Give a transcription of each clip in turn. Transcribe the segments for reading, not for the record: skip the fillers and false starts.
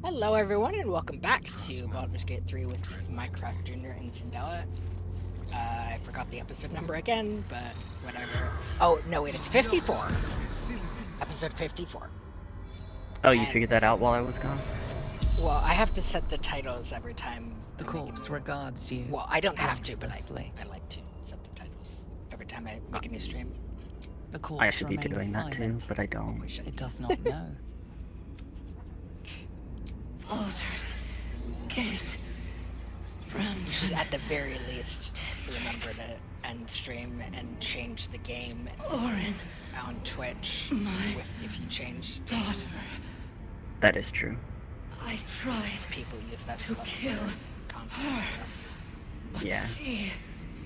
Hello everyone and welcome back to Baldur's Gate 3 with Minecraft Junior and Zendaya. I forgot the episode number again, but whatever. Oh, no wait, it's 54. Episode 54. Oh, you figured that out while I was gone? Well, I have to set the titles every time. The corpse regards you. Well, I don't have to, but I breathlessly. like to set the titles every time I make a new stream. The corpse I should be remains doing that too, silent. but I don't. It does not know. Baldur's Gate. You should at the very least remember to end stream and change the game Orin, on Twitch if you change daughter. That is true. I tried people use that to stuff kill for content her, and stuff. but Yeah. she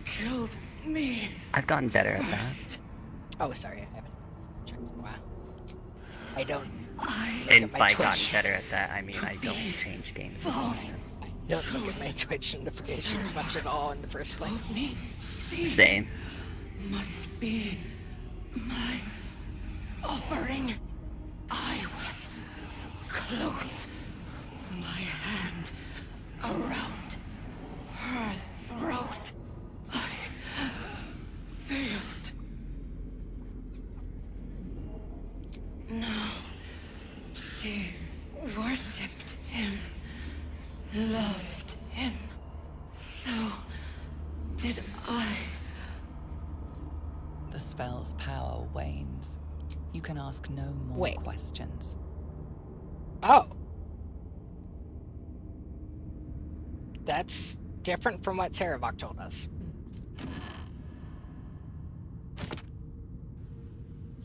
killed me. I've gotten better at that. First, Oh, sorry, I haven't checked in a while. I don't I look And at my by Twitch. gotten better at that, I mean I don't change games. both I don't look at my Twitch notifications much at all in the first place. told me she Same. must be my offering. I was close, my hand around her throat. I failed. No, she worshipped him, loved him. So did I. The spell's power wanes. You can ask no more Wait. questions. Oh. That's different from what Sarevok told us.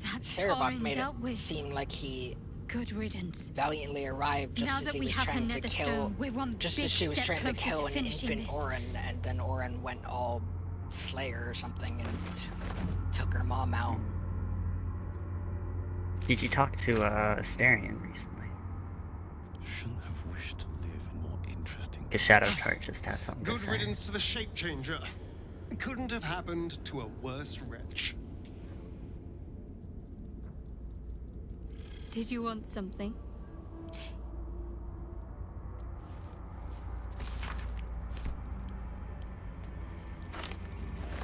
That's Sarevok Orin made dealt it with. seem like he Good riddance. valiantly arrived just Now as that he we was have her trying to nether kill, stone, we're one just big as she was step trying to closer kill to an finishing infant this. Orin, and then Orin went all Slayer or something and took her mom out. Did you talk to Asterion recently? Shouldn't have wished to live in more interesting. Because Shadow Chart just had something to Good say. riddance to the shape changer. Couldn't have happened to a worse wretch. Did you want something?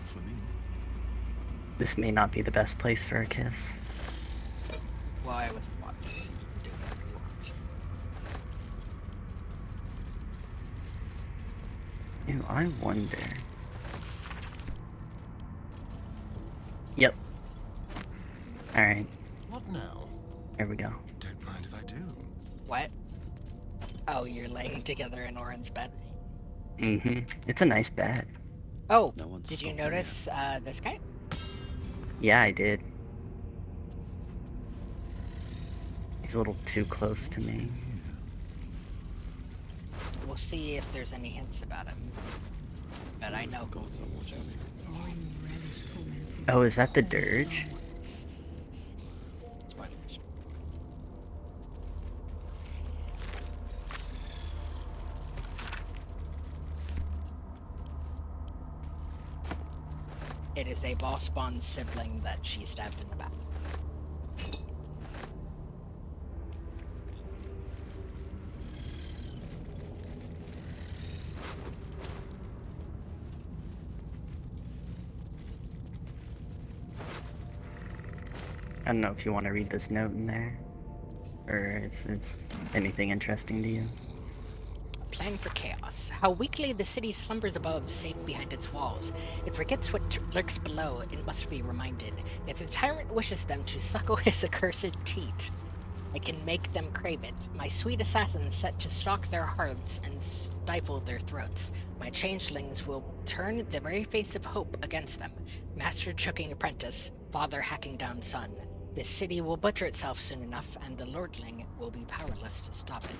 For me. This may not be the best place for a kiss. Well, I wasn't watching, so you can do whatever you want. Ew, I wonder. Yep. Alright, What now? there we go. Don't mind if I do. What? Oh, you're laying together in Orin's bed. Mm-hmm. It's a nice bed. Oh, No one's did you stopping notice this guy? Yeah, I did. He's a little too close to me. We'll see if there's any hints about him. But I know who Gods are watching me. Oh, is that the Dirge? Spoilers. It is a boss spawn sibling that she stabbed in the back. I don't know if you want to read this note in there, or if it's anything interesting to you. A plan for chaos. How weakly the city slumbers above, safe behind its walls. It forgets what lurks below, it must be reminded. If the tyrant wishes them to suckle his accursed teat, I can make them crave it. My sweet assassins set to stalk their hearths and stifle their throats. My changelings will turn the very face of hope against them. Master choking apprentice, father hacking down son. This city will butcher itself soon enough, and the lordling will be powerless to stop it.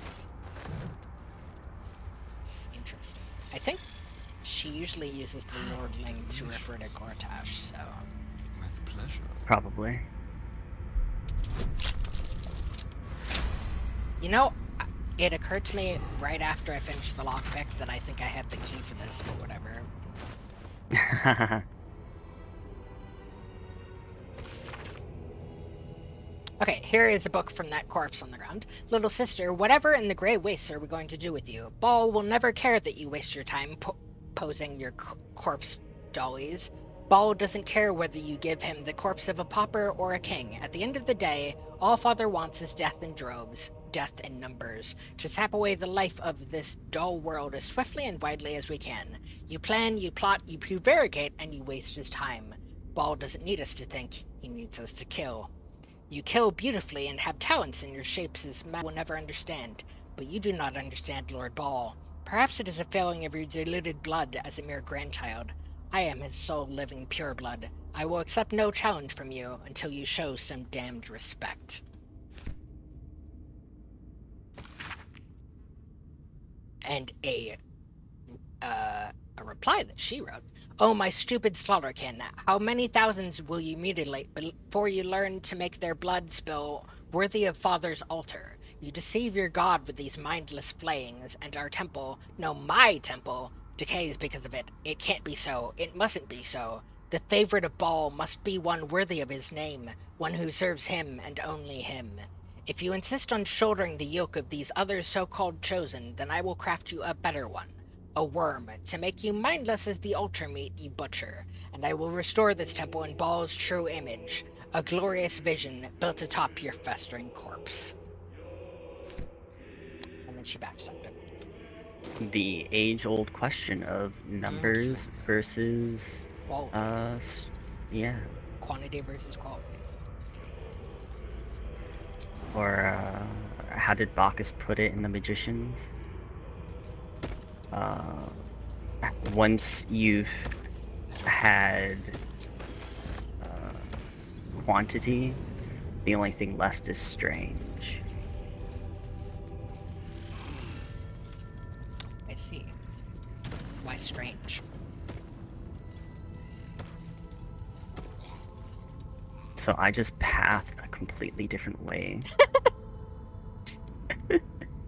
Interesting. I think she usually uses the lordling to refer to Gortash, so... With pleasure. Probably. You know, it occurred to me right after I finished the lockpick that I think I had the key for this, but whatever. Okay, here is a book from that corpse on the ground. Little sister, whatever in the Grey Wastes are we going to do with you? Ball will never care that you waste your time posing your corpse dollies. Ball doesn't care whether you give him the corpse of a pauper or a king. At the end of the day, all Father wants is death in droves, death in numbers, to sap away the life of this dull world as swiftly and widely as we can. You plan, you plot, you prevaricate, and you waste his time. Ball doesn't need us to think, he needs us to kill. You kill beautifully and have talents in your shapes as man will never understand, but you do not understand Lord Ball. Perhaps it is a failing of your diluted blood as a mere grandchild. I am his sole living pure blood. I will accept no challenge from you until you show some damned respect. And a reply that she wrote. Oh, my stupid slaughterkin, how many thousands will you mutilate before you learn to make their blood spill worthy of Father's altar? You deceive your God with these mindless flayings, and our temple, no, my temple, decays because of it. It can't be so. It mustn't be so. The favorite of Baal must be one worthy of his name, one who serves him and only him. If you insist on shouldering the yoke of these other so-called chosen, then I will craft you a better one. A worm, to make you mindless as the altar meat you butcher, and I will restore this temple in Baal's true image, a glorious vision built atop your festering corpse. And then she backstabbed him. The age-old question of numbers versus yeah. Quantity versus quality. Or how did Bacchus put it in The Magicians? Once you've had quantity, the only thing left is strange. I see. Why strange? So I just pathed a completely different way.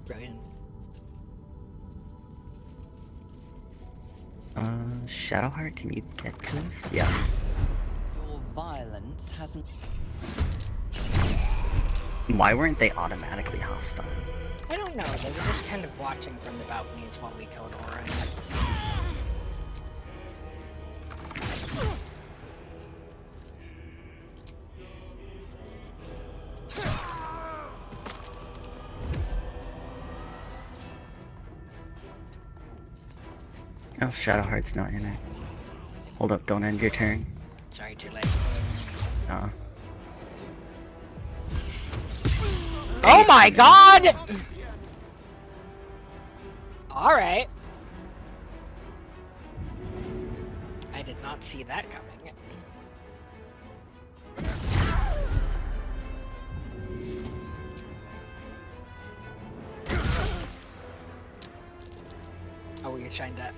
Brilliant. Shadowheart, can you get to this? Yeah. Your violence hasn't. Why weren't they automatically hostile? I don't know, they were just kind of watching from the balconies while we killed Aura. Oh, Shadowheart's not in it. Hold up, don't end your turn. Sorry, too late. Oh my god! Alright. I did not see that coming. Oh, were you trying to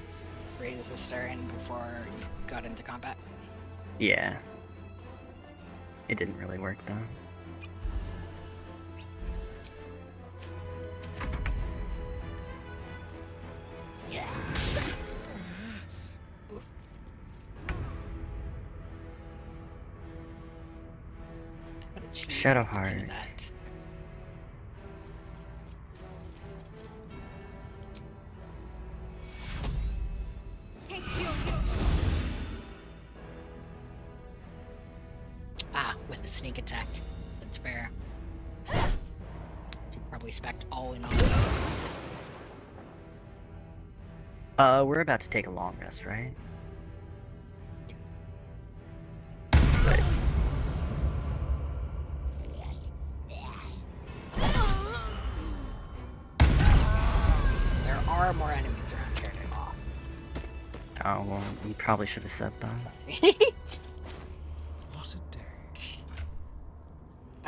raise a stir in before you got into combat? Yeah. It didn't really work though. Yeah. Oof. How did she Shadowheart. do that? Ah, with a sneak attack. That's fair. She probably spec'd all in all. We're about to take a long rest, right? There are more enemies around here to off. Oh, well, you probably should have said that. What a day.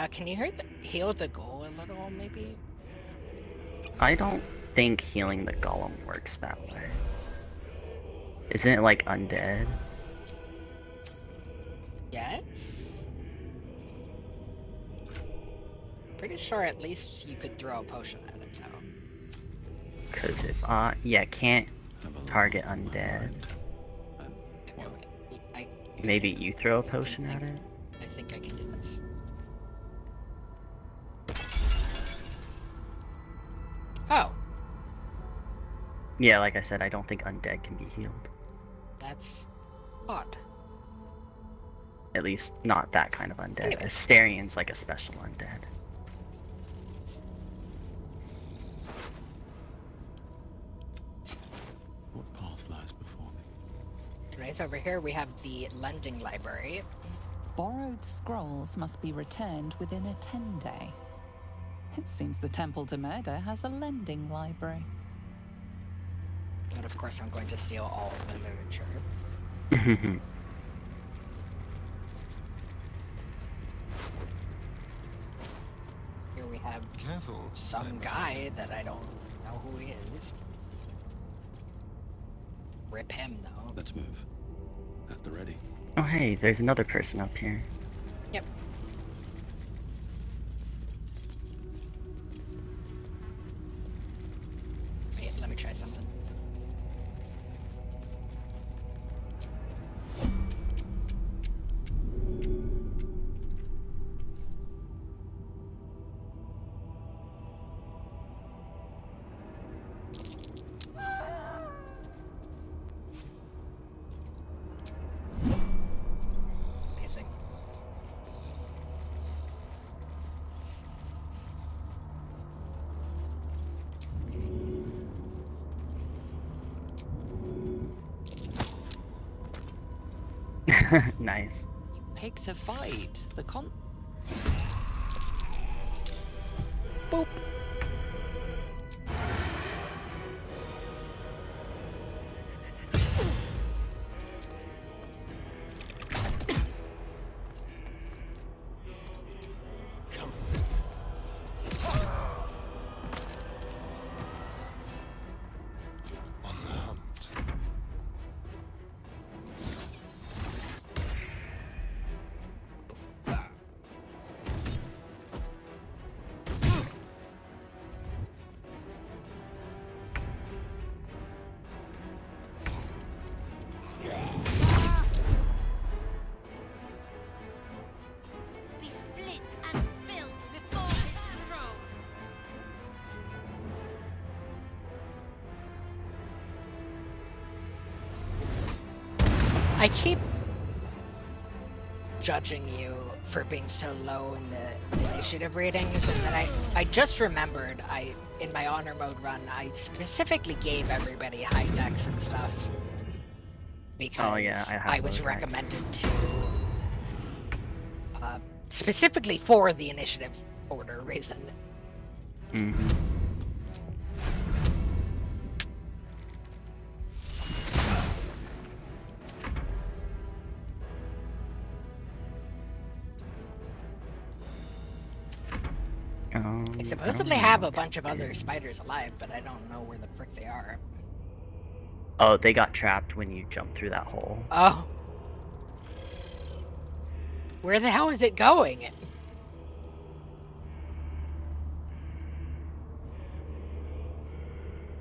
Can you heal the goal a little, maybe? I don't think healing the golem works that way. Isn't it like undead? Yes? Pretty sure at least you could throw a potion at it, though. Cause if, yeah, can't target undead. Come on, wait. Maybe you throw a potion at it? I think I can do this. Oh, Yeah, like I said, I don't think undead can be healed. that's odd. At least not that kind of undead. Anyways. Asterian's like a special undead. What path lies before me? Anyways, over here we have the lending library. Borrowed scrolls must be returned within a 10-day. It seems the Temple to Murder has a lending library. And of course I'm going to steal all of the literature. Here we have Careful. some guy that I don't know who he is. Rip him though. Let's move. At the ready. Oh hey, there's another person up here. Yep. Wait, let me try something. Amazing. Nice. Picked a fight. The Boop. Come on the hunt. Be split and spilt before his throne. I keep judging you for being so low in the initiative ratings, and then I just remembered in my honor mode run I specifically gave everybody high decks and stuff because Oh, yeah, I have I was low decks. recommended to specifically for the initiative order reason. Mm-hmm. I supposedly have a bunch of other spiders alive, but I don't know where the frick they are. Oh, they got trapped when you jumped through that hole. Oh. Where the hell is it going?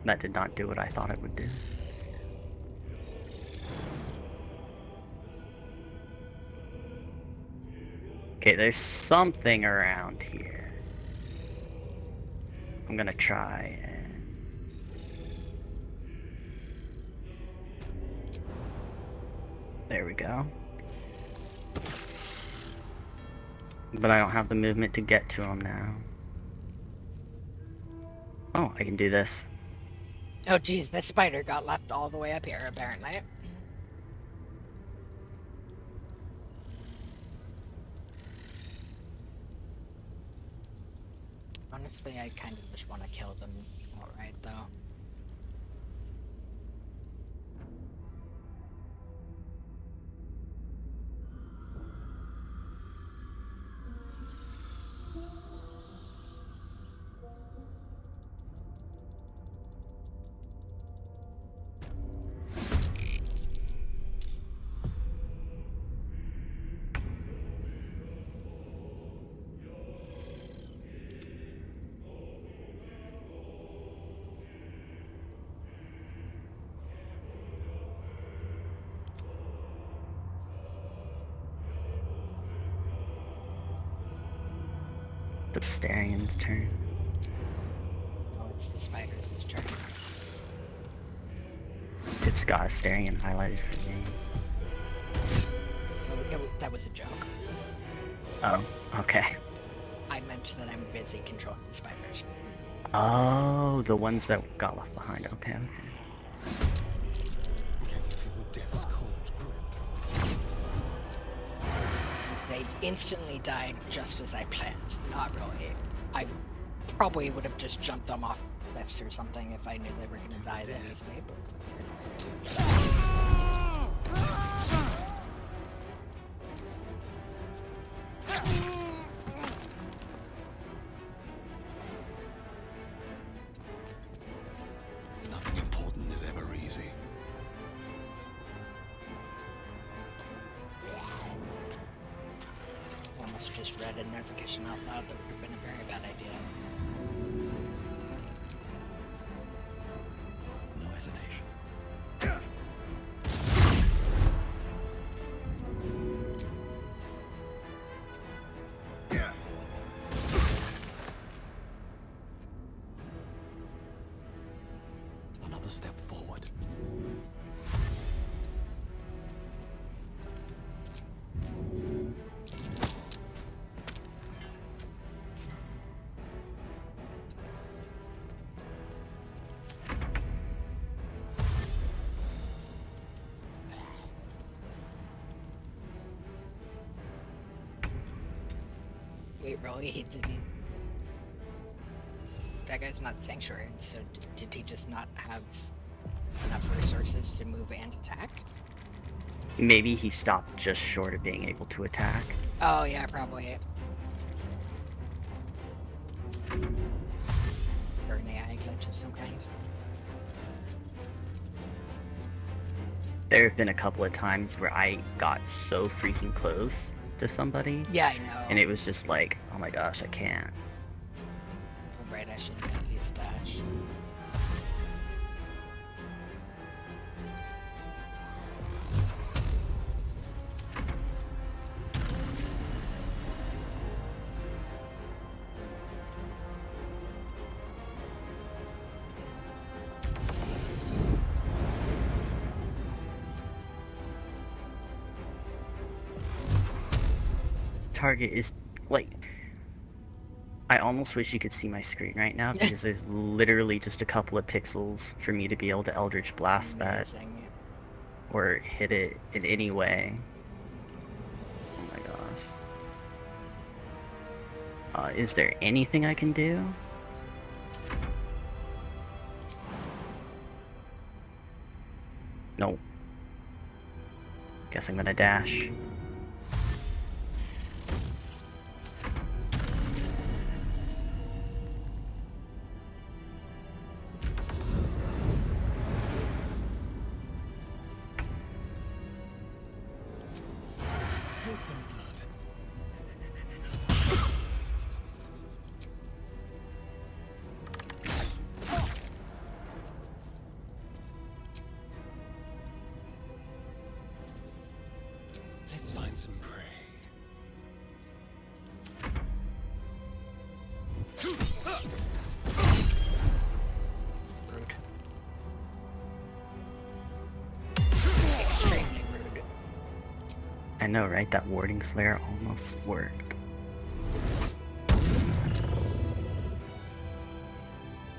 That did not do what I thought it would do. Okay, there's something around here. I'm gonna try and... There we go. But I don't have the movement to get to him now. Oh, I can do this. Oh geez, this spider got left all the way up here, apparently. Honestly, I kind of just want to kill them outright, though. The Starian's turn. Oh, it's the spider. It's his turn. It's Scott staring and highlighted for me. That was a joke. Oh, okay. I meant that I'm busy controlling the spiders. Oh, the ones that got left behind. Okay, okay. Can you feel death's cold grip? They instantly died just as I planned. Not really. I probably would have just jumped them off cliffs or something if I knew they were going to die that easily. Nothing important is ever easy. I almost just read a notification out loud that would have been a very bad idea. No hesitation. Another step forward. Wait, really? He didn't. That guy's not sanctuary, so did he just not have enough resources to move and attack? Maybe he stopped just short of being able to attack. Oh, yeah, probably. Or an AI glitch of some kind. There have been a couple of times where I got so freaking close to somebody, Yeah, I know. and it was just like, oh my gosh, I can't. Oh, right, I should at least dash. Target is like, I almost wish you could see my screen right now because there's literally just a couple of pixels for me to be able to Eldritch Blast that Amazing. or hit it in any way. Oh my gosh. Is there anything I can do? Nope. Guess I'm gonna dash. Spill some blood. Let's find some prey. Rude. Extremely rude. I know, right? That warding flare almost worked.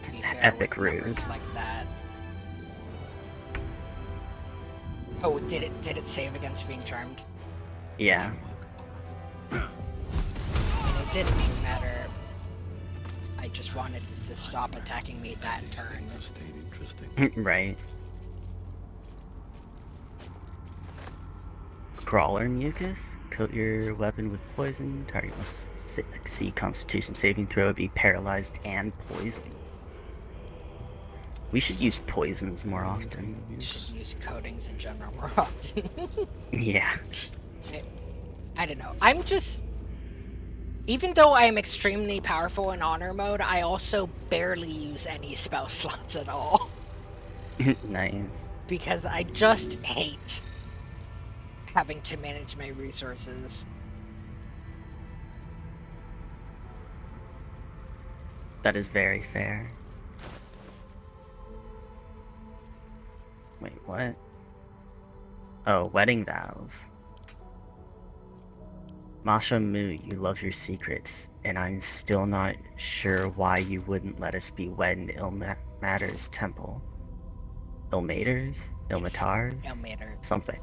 To be fair, Epic with numbers rude. like that. Oh, did it save against being charmed? Yeah. I mean, it didn't matter. I just wanted it to stop attacking me that turn. Things have stayed interesting. Right. Crawler mucus. Coat your weapon with poison. Target must succeed Constitution saving throw, be paralyzed and poisoned. We should use poisons more often. You should use coatings in general more often. Yeah. I don't know. I'm just... Even though I am extremely powerful in honor mode, I also barely use any spell slots at all. Nice. Because I just hate having to manage my resources. That is very fair. Wait, what? Oh, wedding vows. Masha Mu, you love your secrets, and I'm still not sure why you wouldn't let us be wed in Ilmater's temple. Ilmater's? Ilmatar's? Elmater. Something.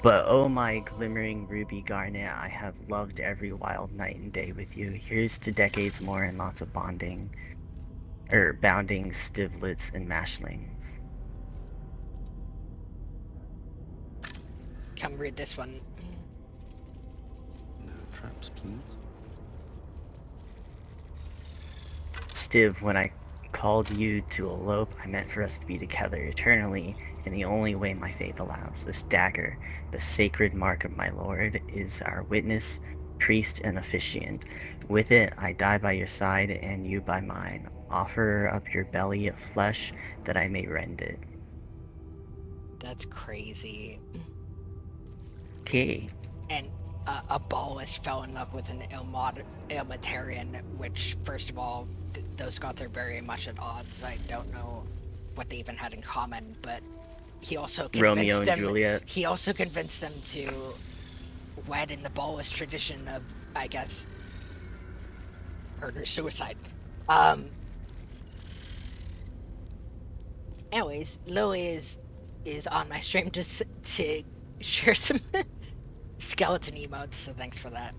But oh my glimmering ruby garnet, I have loved every wild night and day with you. Here's to decades more and lots of bounding stivlets and mashlings. Come read this one. No traps, please. Stiv, when I called you to elope, I meant for us to be together eternally, in the only way my faith allows. This dagger, the sacred mark of my lord, is our witness, priest, and officiant. With it, I die by your side, and you by mine. Offer up your belly of flesh, that I may rend it. That's crazy. Okay. And a Ballist fell in love with an Ilmatarian, which, first of all, those gods are very much at odds. I don't know what they even had in common, but he also Romeo and Juliet. He also convinced them to wed in the Ballist tradition of, I guess, murder-suicide. Anyways, Lily is on my stream to share some skeleton emotes, so thanks for that.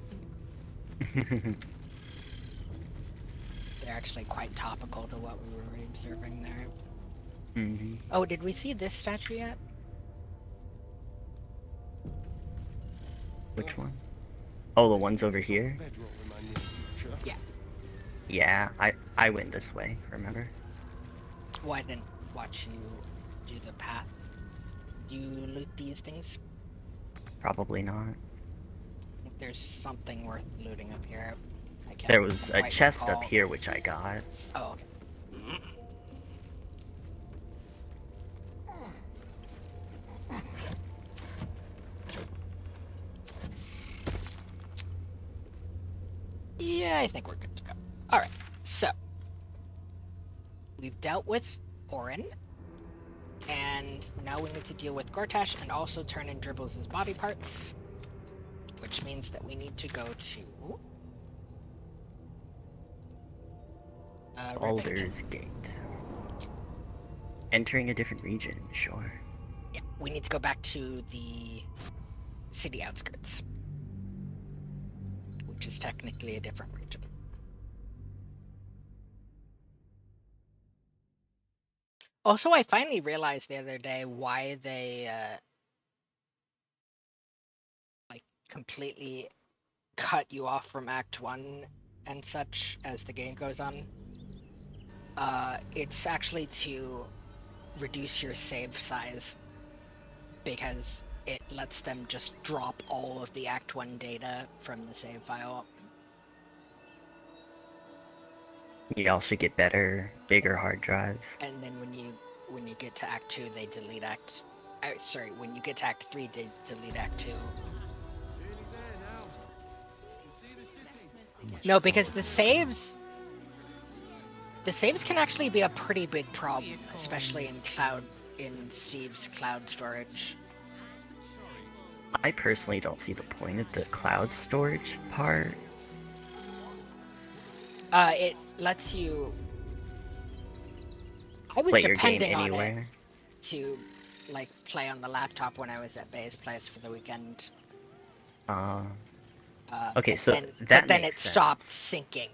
They're actually quite topical to what we were observing there. Mm-hmm. Oh, did we see this statue yet? Which one? Oh, the ones over here? Bedroll in my near future. Yeah. Yeah, I went this way, remember? Well, I didn't watch you do the path. Did you loot these things? Probably not. I think there's something worth looting up here. I can't There was a quite chest recall. up here which I got. Oh, okay. Yeah, I think we're good to go. Alright, so. We've dealt with Orin. And now we need to deal with Gortash and also turn in Dribbles' body parts. Which means that we need to go to... Baldur's Gate. Entering a different region, sure. Yeah, we need to go back to the city outskirts. Which is technically a different region. Also, I finally realized the other day why they like completely cut you off from Act 1 and such as the game goes on. It's actually to reduce your save size because it lets them just drop all of the Act 1 data from the save file. You also get better, bigger hard drives. And then when you get to Act 2, they delete Act... sorry, when you get to Act 3, they delete Act 2. No, because the saves can actually be a pretty big problem, especially in Steve's cloud storage. I personally don't see the point of the cloud storage part. It lets you... I was Play your game depending on it anywhere. to, like, play on the laptop when I was at Bay's place for the weekend. Okay, but so then, that but then it makes sense. stopped syncing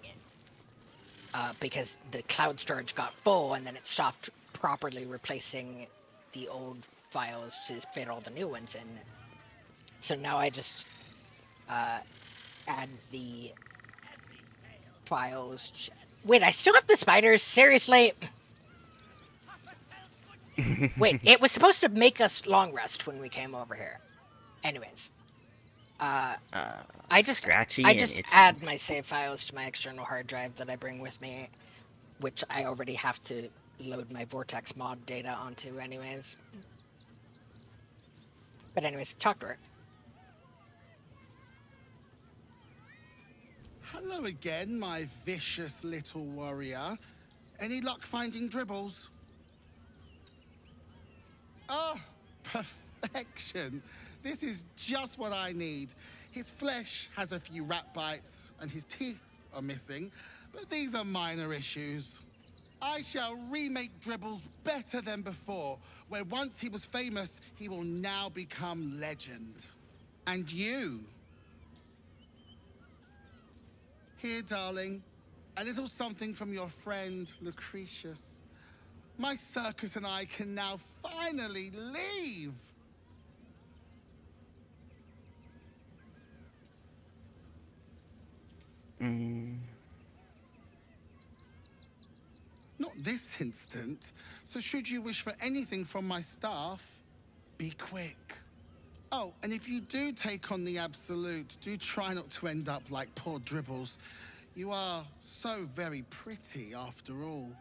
because the cloud storage got full, and then it stopped properly replacing the old files to fit all the new ones in. So now I just add the files. Wait, I still have the spiders? Seriously? Wait, it was supposed to make us long rest when we came over here. Anyways. I just Scratchy I and just itchy. add my save files to my external hard drive that I bring with me, which I already have to load my Vortex mod data onto anyways. But anyways, talk to her. Hello again, my vicious little warrior. Any luck finding Dribbles? Oh, perfection. This is just what I need. His flesh has a few rat bites, and his teeth are missing, but these are minor issues. I shall remake Dribbles better than before, where once he was famous, he will now become legend. And you? Here, darling, a little something from your friend, Lucretius. My circus and I can now finally leave. Not this instant. So should you wish for anything from my staff, be quick. Oh, and if you do take on the Absolute, do try not to end up like poor Dribbles. You are so very pretty after all.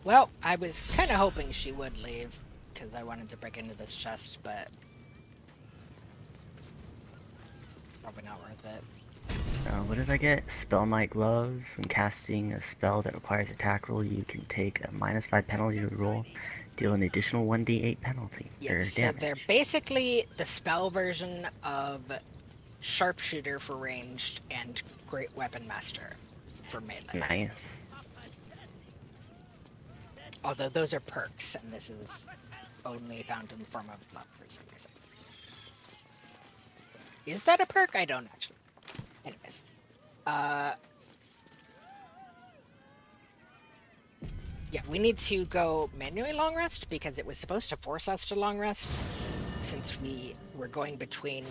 Well, I was kind of hoping she would leave, because I wanted to break into this chest, but probably not worth it. What did I get? Spell Might Gloves. When casting a spell that requires attack roll, you can take a -5 penalty to roll, deal an additional 1d8 penalty or Yes, so damage. they're basically the spell version of Sharpshooter for ranged and Great Weapon Master for melee. Nice. Although those are perks, and this is only found in the form of love for some reason. Is that a perk? I don't actually. Anyways. Yeah, we need to go manually long rest because it was supposed to force us to long rest since we were going between.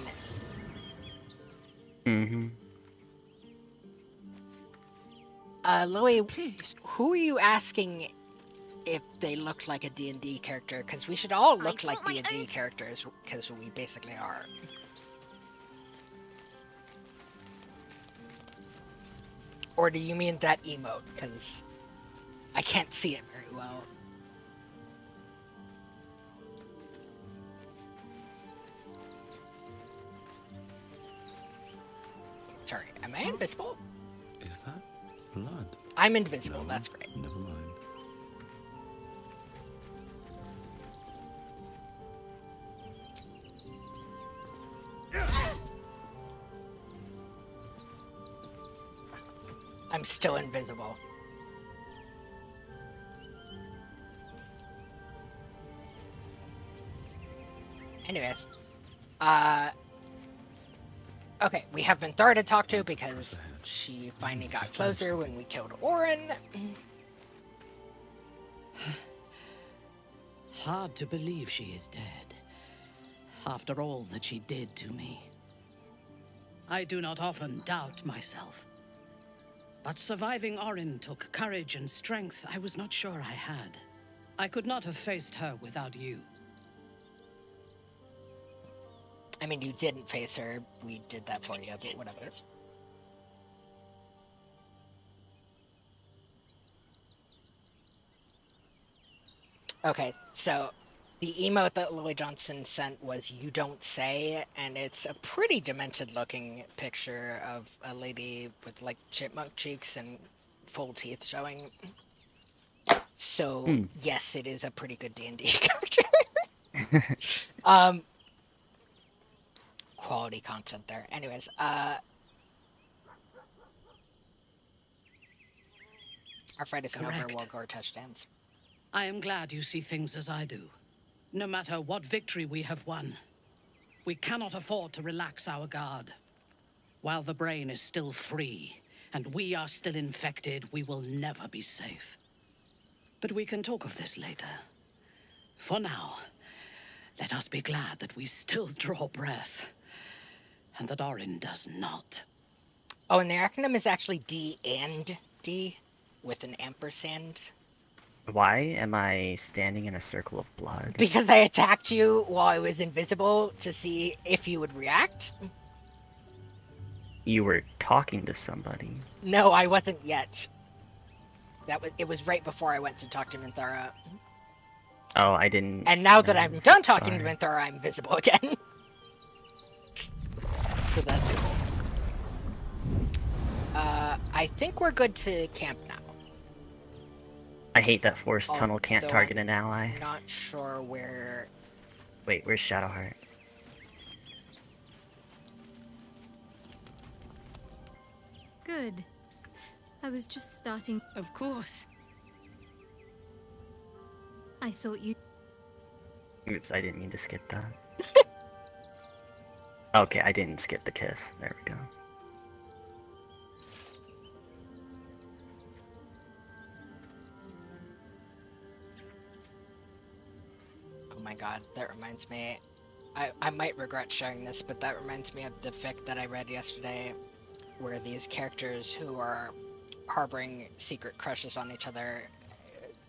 Louis, who are you asking if they look like a D&D character? Because we should all look like D&D characters, because we basically are. Or do you mean that emote? Because I can't see it very well. Sorry, am I invisible? Is that blood? I'm invisible, No, that's great. Never mind. I'm still invisible. Anyways, okay, we have Minthara to talk to because she finally got closer when we killed Orin. Hard to believe she is dead, after all that she did to me. I do not often doubt myself. But surviving Orin took courage and strength I was not sure I had. I could not have faced her without you. I mean, you didn't face her. We did that for you, but whatever. Okay, so the emote that Lily Johnson sent was "You Don't Say," and it's a pretty demented looking picture of a lady with like chipmunk cheeks and full teeth showing. So yes, it is a pretty good D&D character. Quality content there. Anyways, our fight is over while Gortash stands. I am glad you see things as I do. No matter what victory we have won, we cannot afford to relax our guard. While the brain is still free, and we are still infected, we will never be safe. But we can talk of this later. For now, let us be glad that we still draw breath, and that Orin does not. Oh, and the acronym is actually D and D, with an ampersand. Why am I standing in a circle of blood? Because I attacked you while I was invisible to see if you would react. You were talking to somebody. No, I wasn't yet. It was right before I went to talk to Minthara. Oh, I didn't. And now that I'm done talking Sorry. to Minthara, I'm visible again. So that's cool. I I think we're good to camp now. I hate that forced tunnel can't Although target I'm an ally. Not sure where. Wait, where's Shadowheart? Good. I was just starting. Of course. I thought you. Oops, I didn't mean to skip that. Okay, I didn't skip the kiss. There we go. Oh my god, that reminds me. I might regret sharing this, but that reminds me of the fic that I read yesterday, where these characters who are harboring secret crushes on each other,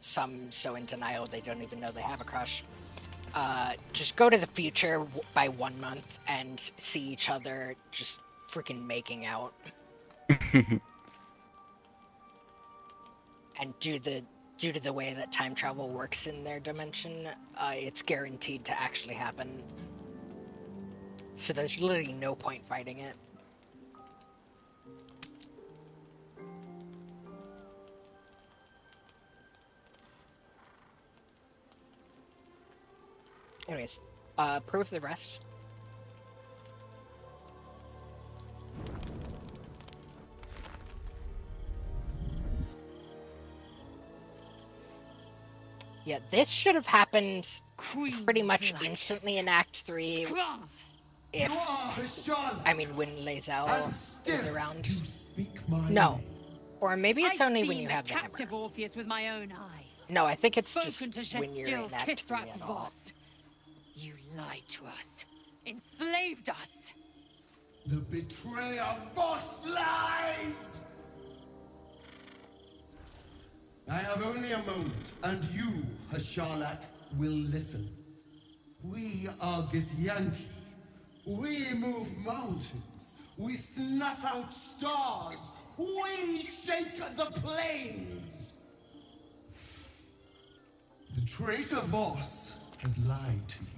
some so in denial they don't even know they have a crush, just go to the future by 1 month and see each other just freaking making out. And due to the way that time travel works in their dimension, it's guaranteed to actually happen. So there's literally no point fighting it. Anyways, prove the rest. Yeah, this should have happened pretty much instantly in Act 3. If, I mean, when Lae'zel is around. No. Or maybe it's only when you have the hammer. Orpheus with my own eyes. No, I think it's Spoken just to when you're in Act 3 Kithrak at all. Voss. You lied to us. Enslaved us. The betrayer Voss lies! I have only a moment, and you, Hasharlak, will listen. We are Githyanki. We move mountains. We snuff out stars. We shake the plains. The traitor Voss has lied to you.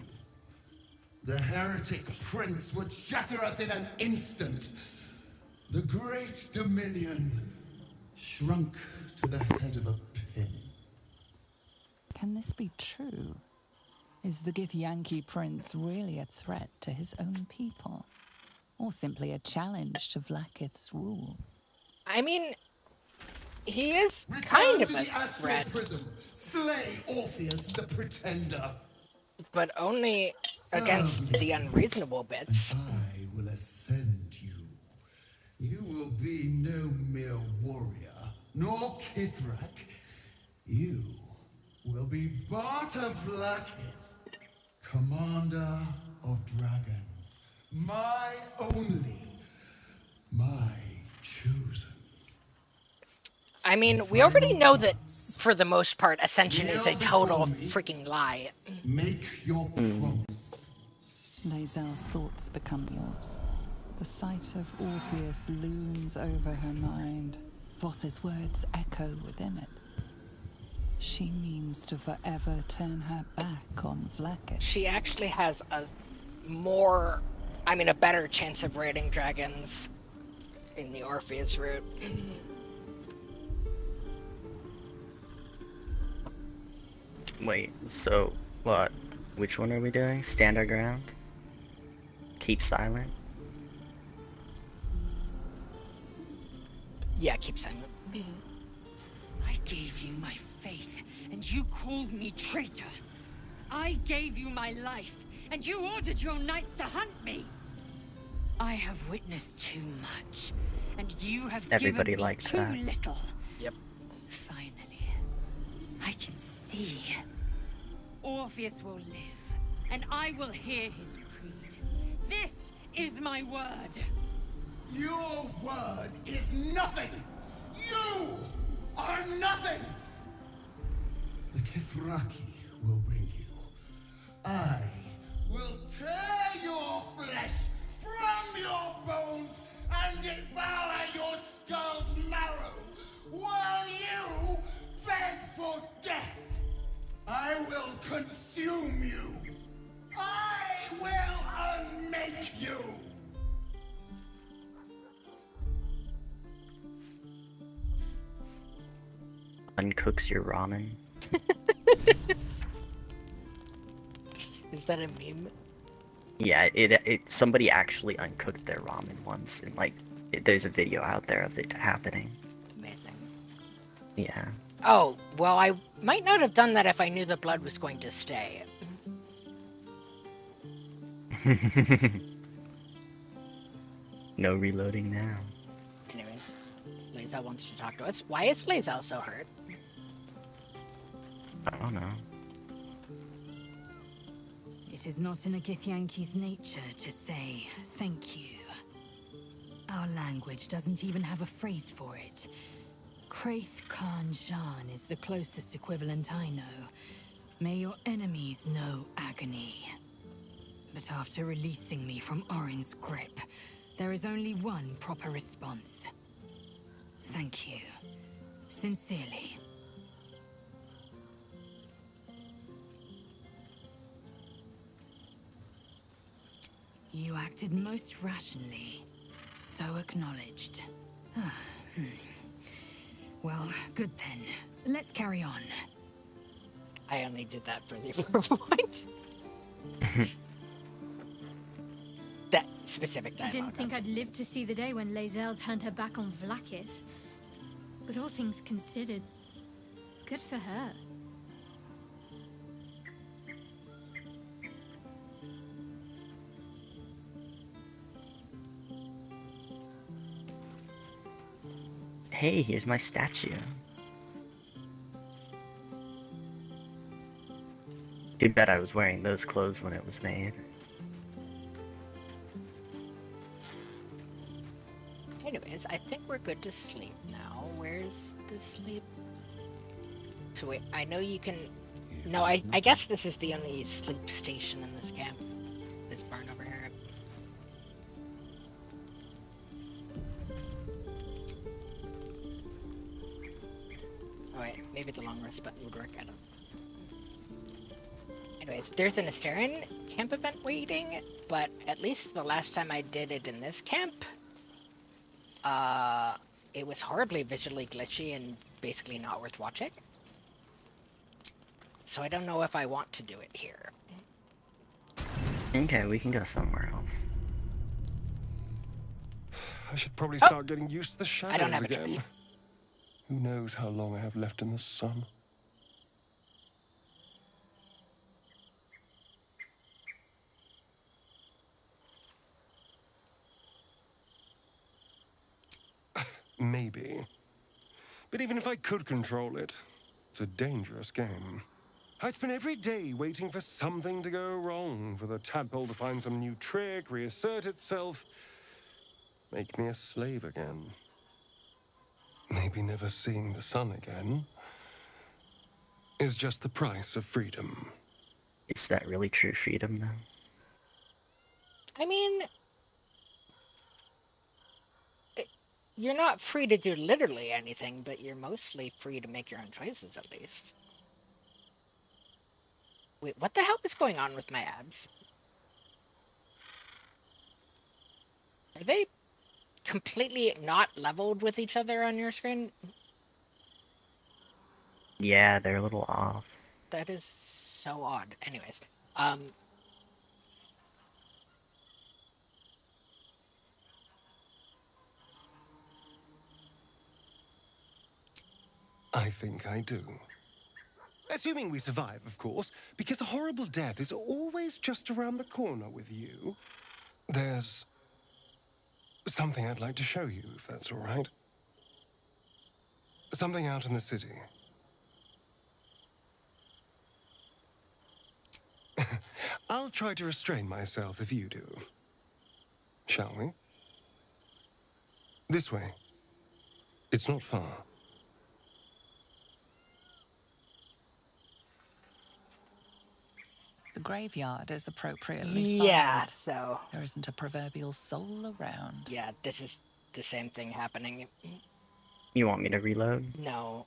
The heretic prince would shatter us in an instant. The great dominion shrunk to the head of a pin. Can this be true? Is the Githyanki prince really a threat to his own people? Or simply a challenge to Vlaakith's rule? I mean, he is Return kind of to a the astral threat, prism. Slay Orpheus the pretender. but only against the unreasonable bits. I will ascend you. You will be no mere warrior, nor Kithrak. You will be Barta Vlaakith, commander of dragons. My only, my chosen. I mean, we already know that, for the most part, Ascension is a total freaking lie. Make your promise. Lae'zel's thoughts become yours. The sight of Orpheus looms over her mind. Voss's words echo within it. She means to forever turn her back on Vlaakith. She actually has a better chance of raiding dragons in the Orpheus route. Wait, so what? Which one are we doing? Stand our ground? Keep silent? Yeah, keep silent. I gave you my faith, and you called me traitor. I gave you my life, and you ordered your knights to hunt me. I have witnessed too much, and you have Everybody given me likes too that. little. Yep. Finally, I can see. Orpheus will live, and I will hear his creed. This is my word. Your word is nothing! You are nothing! The Kithraki will bring you. I will tear your flesh from your bones and devour your skull's marrow while you beg for death. I will consume you. I will unmake you. uncooks your ramen. Is that a meme? Yeah, somebody actually uncooked their ramen once, and like, there's a video out there of it happening. Amazing. Yeah. Oh, well, I might not have done that if I knew the blood was going to stay. No reloading now. Anyways, Lae'zel wants to talk to us. Why is Lae'zel so hurt? I don't know. It is not in a Githyanki's nature to say thank you. Our language doesn't even have a phrase for it. Kraith Khan Jan is the closest equivalent I know. May your enemies know agony. But after releasing me from Orin's grip, there is only one proper response. Thank you. Sincerely. You acted most rationally. So acknowledged. Well, good then. Let's carry on. I only did that for the approval point. That specific I dialogue. didn't think I'd live to see the day when Lae'zel turned her back on Vlaakith. But all things considered, good for her. Hey, here's my statue. Too bad I was wearing those clothes when it was made. Anyways, I think we're good to sleep now. Where's the sleep? So wait, I know you can... No, I guess this is the only sleep station in this camp. This barn over here. Oh wait, maybe the long rest button would work, I don't... Anyways, there's an Astarian camp event waiting, but at least the last time I did it in this camp, it was horribly visually glitchy and basically not worth watching. So I don't know if I want to do it here. Okay, we can go somewhere else. I should probably start getting used to the shadows I don't have a again. choice. Who knows how long I have left in the sun? Maybe. But even if I could control it, it's a dangerous game. I'd spend every day waiting for something to go wrong, for the tadpole to find some new trick, reassert itself, make me a slave again. Maybe never seeing the sun again is just the price of freedom. Is that really true freedom, though? I mean... You're not free to do literally anything, but you're mostly free to make your own choices, at least. Wait, what the hell is going on with my abs? Are they completely not leveled with each other on your screen? Yeah, they're a little off. That is so odd. Anyways, I think I do. Assuming we survive, of course, because a horrible death is always just around the corner with you. There's something I'd like to show you, if that's all right. Something out in the city. I'll try to restrain myself if you do. Shall we? This way. It's not far. The graveyard is appropriately yeah, silent. so... There isn't a proverbial soul around. Yeah, this is the same thing happening. You want me to reload? No.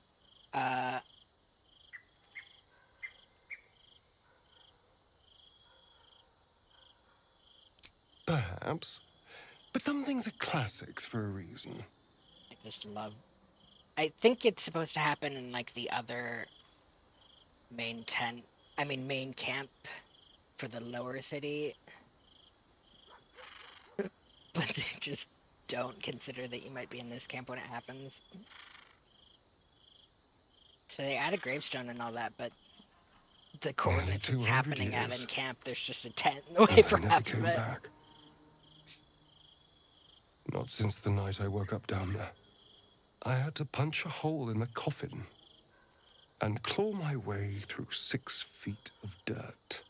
Perhaps. But some things are classics for a reason. I just love I think it's supposed to happen in like the other main camp for the lower city, but they just don't consider that you might be in this camp when it happens. So they add a gravestone and all that, but the coordinates it's 200 happening at years. in camp, there's just a tent in the way And for I never half of came it. back. Not since the night I woke up down there. I had to punch a hole in the coffin and claw my way through 6 feet of dirt.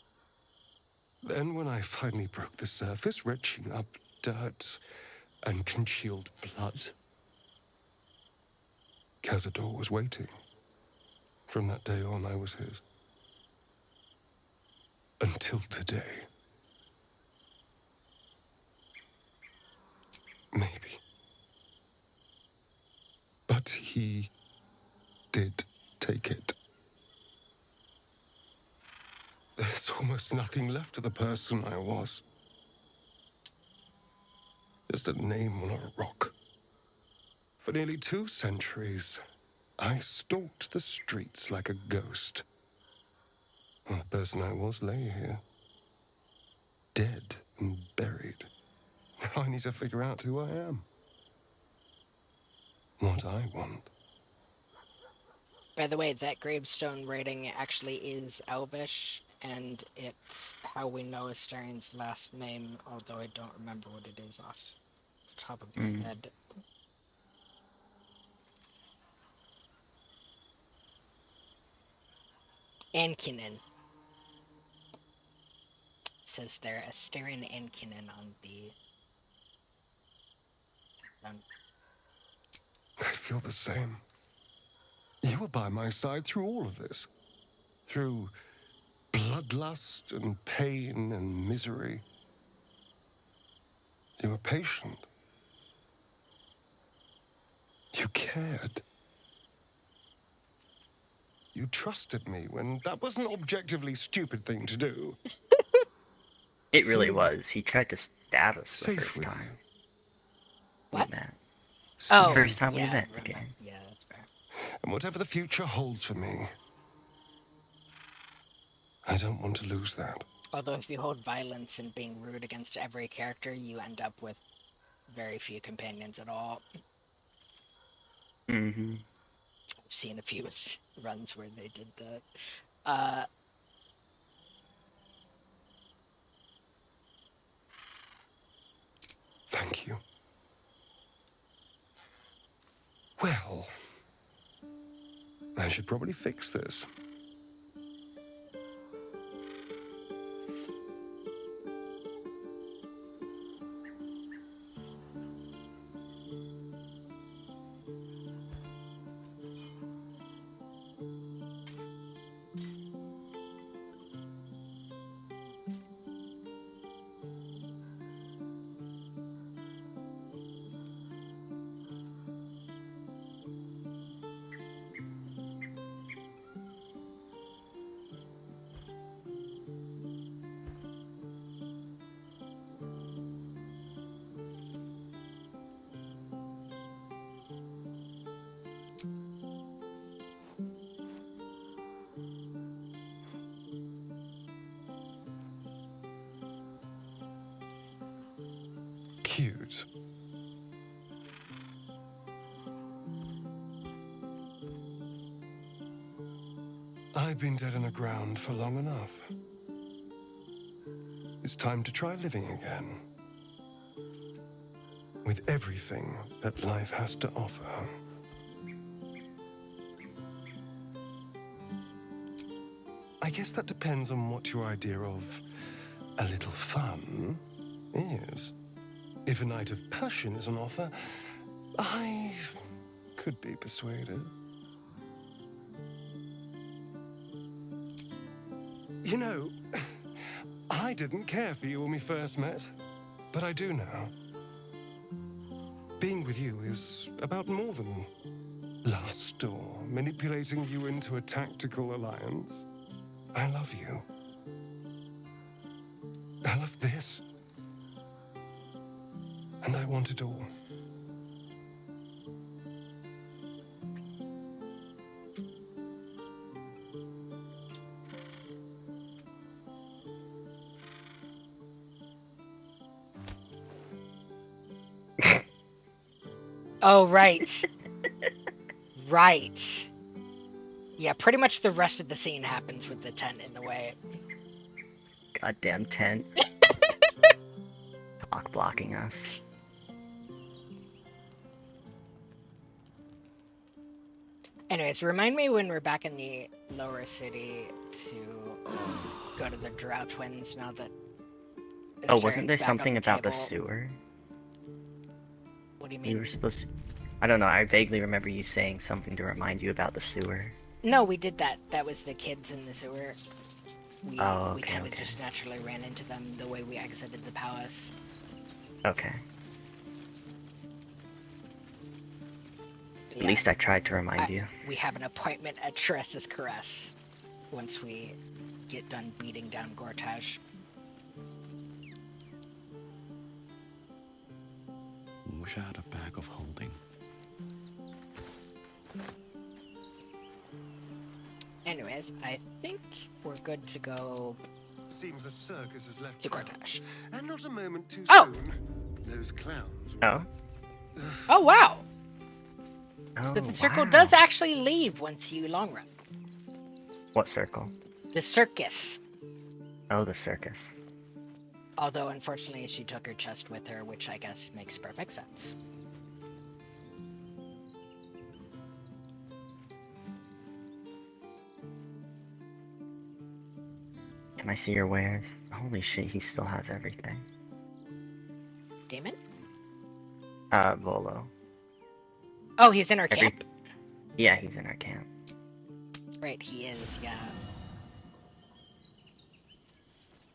Then when I finally broke the surface, retching up dirt and congealed blood, Cazador was waiting. From that day on, I was his. Until today. Maybe. But he did take it. There's almost nothing left of the person I was. Just a name on a rock. For nearly 2 centuries, I stalked the streets like a ghost. Well, the person I was lay here. Dead and buried. Now I need to figure out who I am. What I want. By the way, that gravestone writing actually is Elvish, and it's how we know Astarion's last name, although I don't remember what it is off the top of my head. Ankinen. Says there, Astarion Ankinen on the... I feel the same. You were by my side through all of this. Through bloodlust and pain and misery. You were patient. You cared. You trusted me when that was an objectively stupid thing to do. It really was. He tried to stab us the Safe first with time you. What? we met. Oh, First time we yeah, met again. Yeah, that's fair. And whatever the future holds for me, I don't want to lose that. Although if you hold violence and being rude against every character, you end up with very few companions at all. Mm-hmm. I've seen a few runs where they did that. Thank you. Well, I should probably fix this. Cute. I've been dead in the ground for long enough. It's time to try living again. With everything that life has to offer. I guess that depends on what your idea of a little fun is. If a night of passion is an offer, I could be persuaded. You know, I didn't care for you when we first met, but I do now. Being with you is about more than lust or manipulating you into a tactical alliance. I love you. I love this. And I want it all. Oh, right. Right. Yeah, pretty much the rest of the scene happens with the tent in the way. Goddamn tent. Cock blocking us. Anyways, remind me when we're back in the lower city to go to the Drow Twins now that... Oh, wasn't there back on something the about the table. sewer? What do you We mean? were supposed to... I don't know, I vaguely remember you saying something to remind you about the sewer. No, we did that. That was the kids in the sewer. We Okay, kind of okay. just naturally ran into them the way we exited the palace. Okay. But At least I tried to remind you. We have an appointment at Tress's Caress once we get done beating down Gortash. Wish I had a bag of holding. Anyways, I think we're good to go Seems the circus has left to town. Gortash. And not a moment too Oh! soon. Those clowns. Oh? Oh, wow! Oh, So the circle wow. does actually leave once you long run. What circle? The circus. Oh, the circus. Although, unfortunately, she took her chest with her, which I guess makes perfect sense. Can I see your wares? Holy shit, he still has everything. Damon? Volo. Oh, he's in our camp? Yeah, he's in our camp. Right, he is, yeah.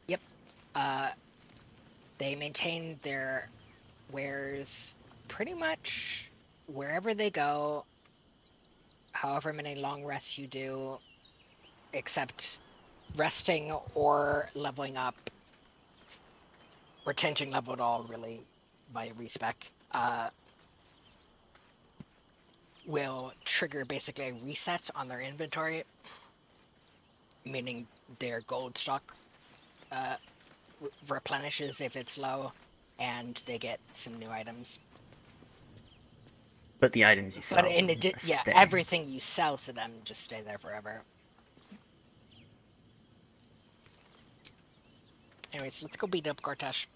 Yep. They maintain their wares pretty much wherever they go, however many long rests you do, except resting or leveling up, or changing level at all, really, by respec, will trigger basically a reset on their inventory, meaning their gold stock replenishes if it's low, and they get some new items. But the items you sell. But in addition, yeah, stay. everything you sell to them just stay there forever. Anyways, let's go beat up Gortash.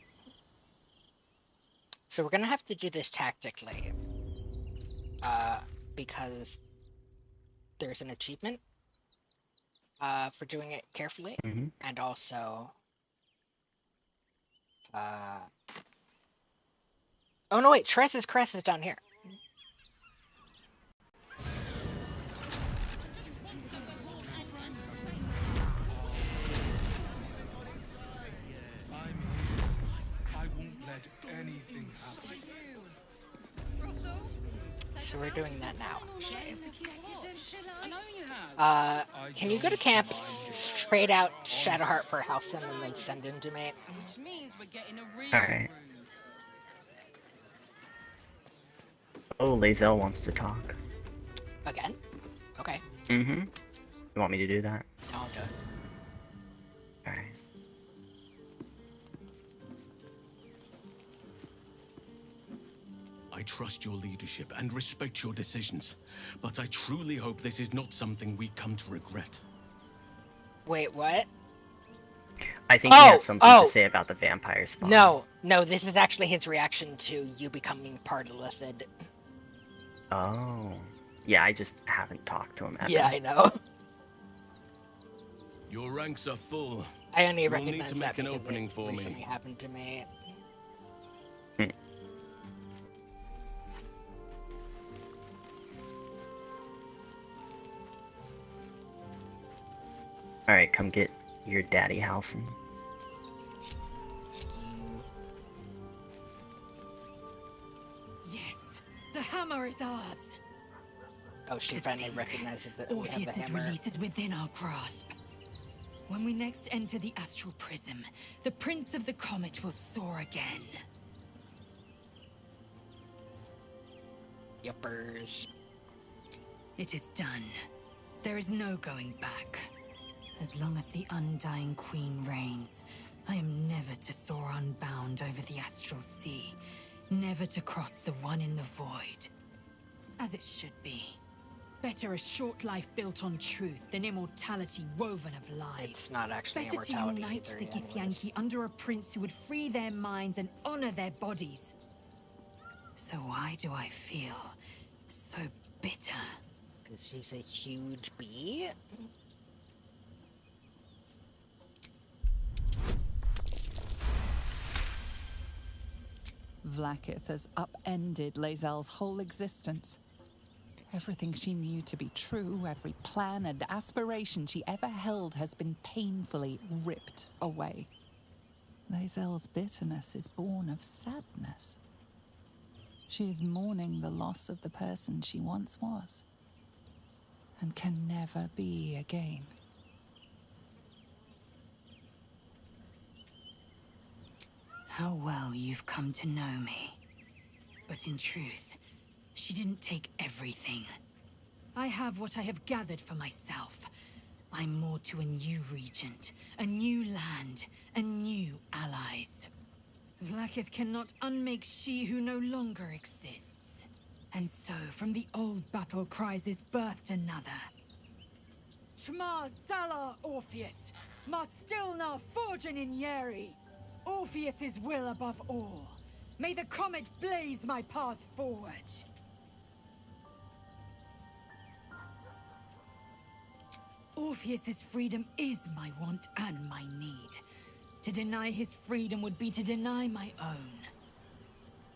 So we're gonna have to do this tactically, because there's an achievement for doing it carefully, and also, oh no wait, Tress's Crest is down here. So we're doing that now. Can you go to camp, straight out Shadowheart for Halcyon, and then send him to me? Alright. Oh, Lae'zel wants to talk. Again? Okay. Mm-hmm. You want me to do that? I'll do it. Alright. I trust your leadership and respect your decisions, but I truly hope this is not something we come to regret. Wait, what? I think you have something to say about the vampire spawn. No, this is actually his reaction to you becoming part of Lithid. Oh. Yeah, I just haven't talked to him ever. Yeah, I know. Your ranks are full. I only You'll recognize need to that make an because opening it for recently me. happened to me. Alright, come get your daddy Halcyon. Yes, the hammer is ours. Oh, she finally recognizes that we have the Orpheus's hammer. release is within our grasp. When we next enter the astral prism, the Prince of the Comet will soar again. Yuppers. It is done. There is no going back. As long as the Undying Queen reigns, I am never to soar unbound over the astral sea, never to cross the one in the void. As it should be. Better a short life built on truth than immortality woven of lies. It's not actually Better to immortality unite either, the anyways. Githyanki under a prince who would free their minds and honor their bodies. So why do I feel so bitter? Because she's a huge bee? Vlaakith has upended Lae'zel's whole existence. Everything she knew to be true, every plan and aspiration she ever held has been painfully ripped away. Lae'zel's bitterness is born of sadness. She is mourning the loss of the person she once was, and can never be again. How well you've come to know me. But in truth, she didn't take everything. I have what I have gathered for myself. I'm moored to a new regent, a new land, and new allies. Vlaakith cannot unmake she who no longer exists. And so, from the old battle cries is birthed another. Shma Salar Orpheus, Ma Stilna Forgin in Yeri. Orpheus's will above all. May the comet blaze my path forward. Orpheus's freedom is my want and my need. To deny his freedom would be to deny my own.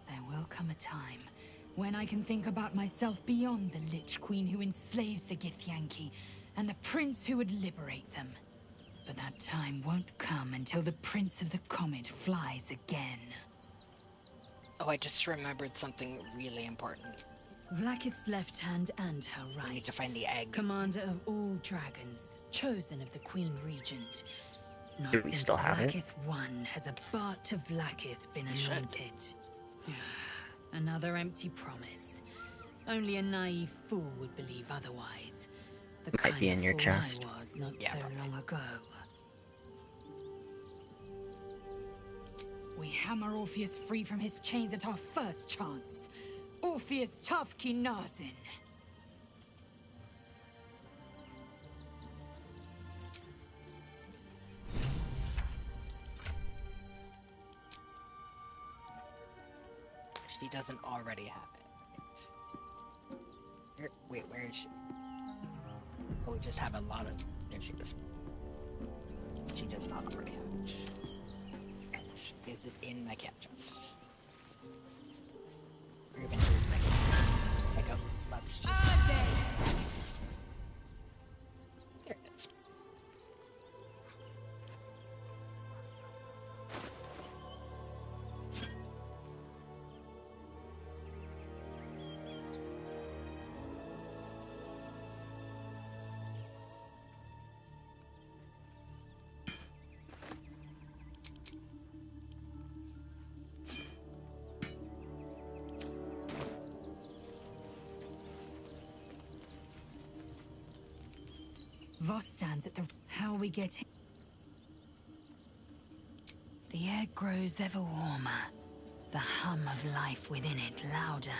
There will come a time when I can think about myself beyond the Lich Queen who enslaves the Githyanki and the prince who would liberate them. But that time won't come until the Prince of the Comet flies again. Oh, I just remembered something really important. Vlaakith's left hand and her right. We need to find the egg. Commander of all dragons, chosen of the Queen Regent. Not Do we since still have it? Vlaakith I has a Bart of Vlaakith been We should. anointed. Another empty promise. Only a naive fool would believe otherwise. The Might kind be of in your fool chest. I was not Yeah, so probably. long ago. We hammer Orpheus free from his chains at our first chance. Orpheus Tafki Nazin. She doesn't already have it. Wait, where is she? Oh, we just have a lot of... There she is. She does not already have it. Is it in my cat chest? Or even is my cat chest? Like, oh, let's just... There it is. Voss stands at the... How we get... The air grows ever warmer. The hum of life within it louder.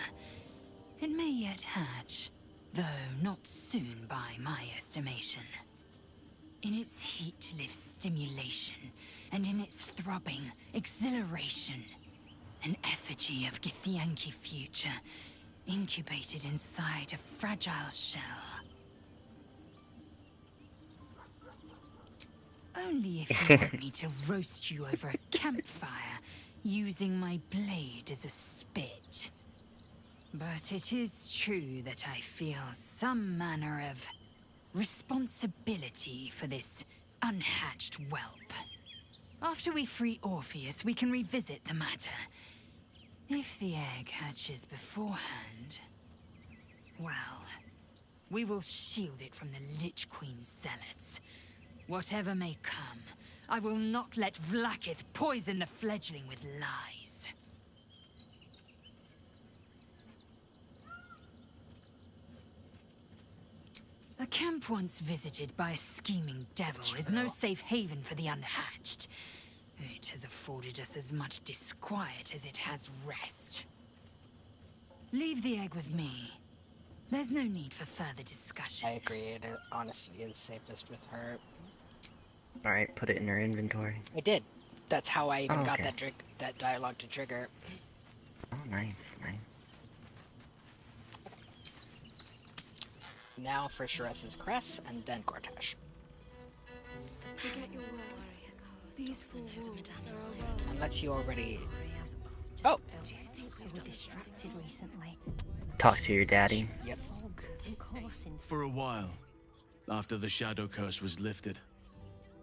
It may yet hatch, though not soon by my estimation. In its heat lives stimulation, and in its throbbing, exhilaration. An effigy of Githyanki future, incubated inside a fragile shell. Only if you want me to roast you over a campfire, using my blade as a spit. But it is true that I feel some manner of responsibility for this unhatched whelp. After we free Orpheus, we can revisit the matter. If the egg hatches beforehand, well, we will shield it from the Lich Queen's zealots. Whatever may come, I will not let Vlaakith poison the fledgling with lies. A camp once visited by a scheming devil is no safe haven for the unhatched. It has afforded us as much disquiet as it has rest. Leave the egg with me. There's no need for further discussion. I agree. It honestly is safest with her. Alright, put it in her inventory. I did. That's how I even got okay. that dialogue to trigger. Oh, nice, nice. Now for Sharessa's Cress, and then Gortash. Forget your word. These four wolves are our world. Unless you already... Oh! Do you think we were distracted recently? Talk to your daddy. Yep. Fog, of course. For a while, after the shadow curse was lifted,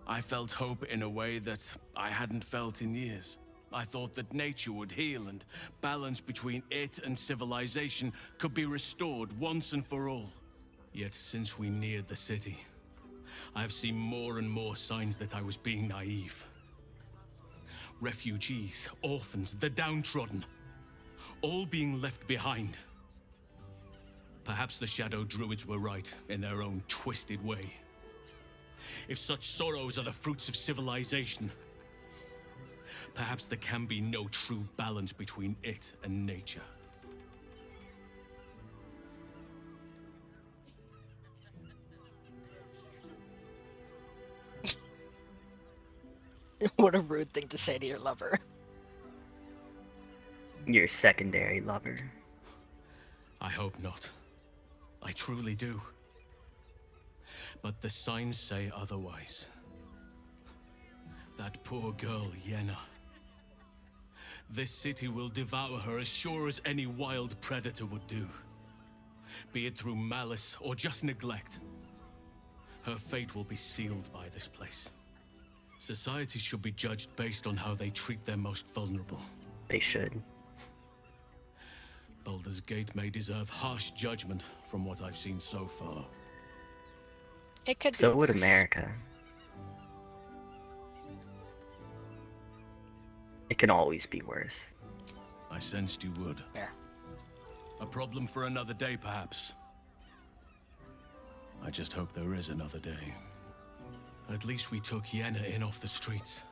I felt hope in a way that I hadn't felt in years. I thought that nature would heal and balance between it and civilization could be restored once and for all. Yet since we neared the city, I've seen more and more signs that I was being naive. Refugees, orphans, the downtrodden, all being left behind. Perhaps the Shadow Druids were right in their own twisted way. If such sorrows are the fruits of civilization, perhaps there can be no true balance between it and nature. What a rude thing to say to your lover. Your secondary lover. I hope not. I truly do. But the signs say otherwise. That poor girl, Yenna. This city will devour her as sure as any wild predator would do. Be it through malice or just neglect. Her fate will be sealed by this place. Society should be judged based on how they treat their most vulnerable. They should. Baldur's Gate may deserve harsh judgment from what I've seen so far. It could So be would worse. America. It can always be worse. I sensed you would. Fair. A problem for another day, perhaps. I just hope there is another day. At least we took Yenna in off the streets.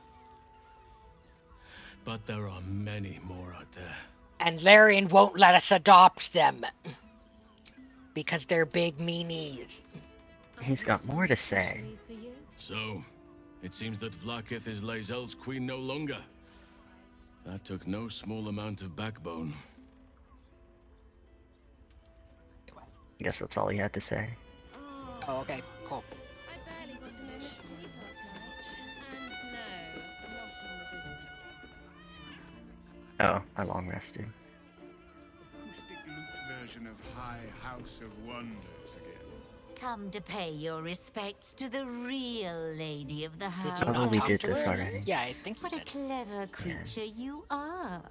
But there are many more out there. And Larian won't let us adopt them. Because they're big meanies. He's got more to say. So, it seems that Vlaakith is Lae'zel's queen no longer. That took no small amount of backbone. Guess that's all he had to say. Oh, okay, cool. I barely got a moment's sleep last night. And no, not on the Oh, I long rested. Acoustic loop version of High House of Wonders again. Come to pay your respects to the real lady of the house. you not Oh, we talk did to this her? already. Yeah, I think you What a did. clever creature you are.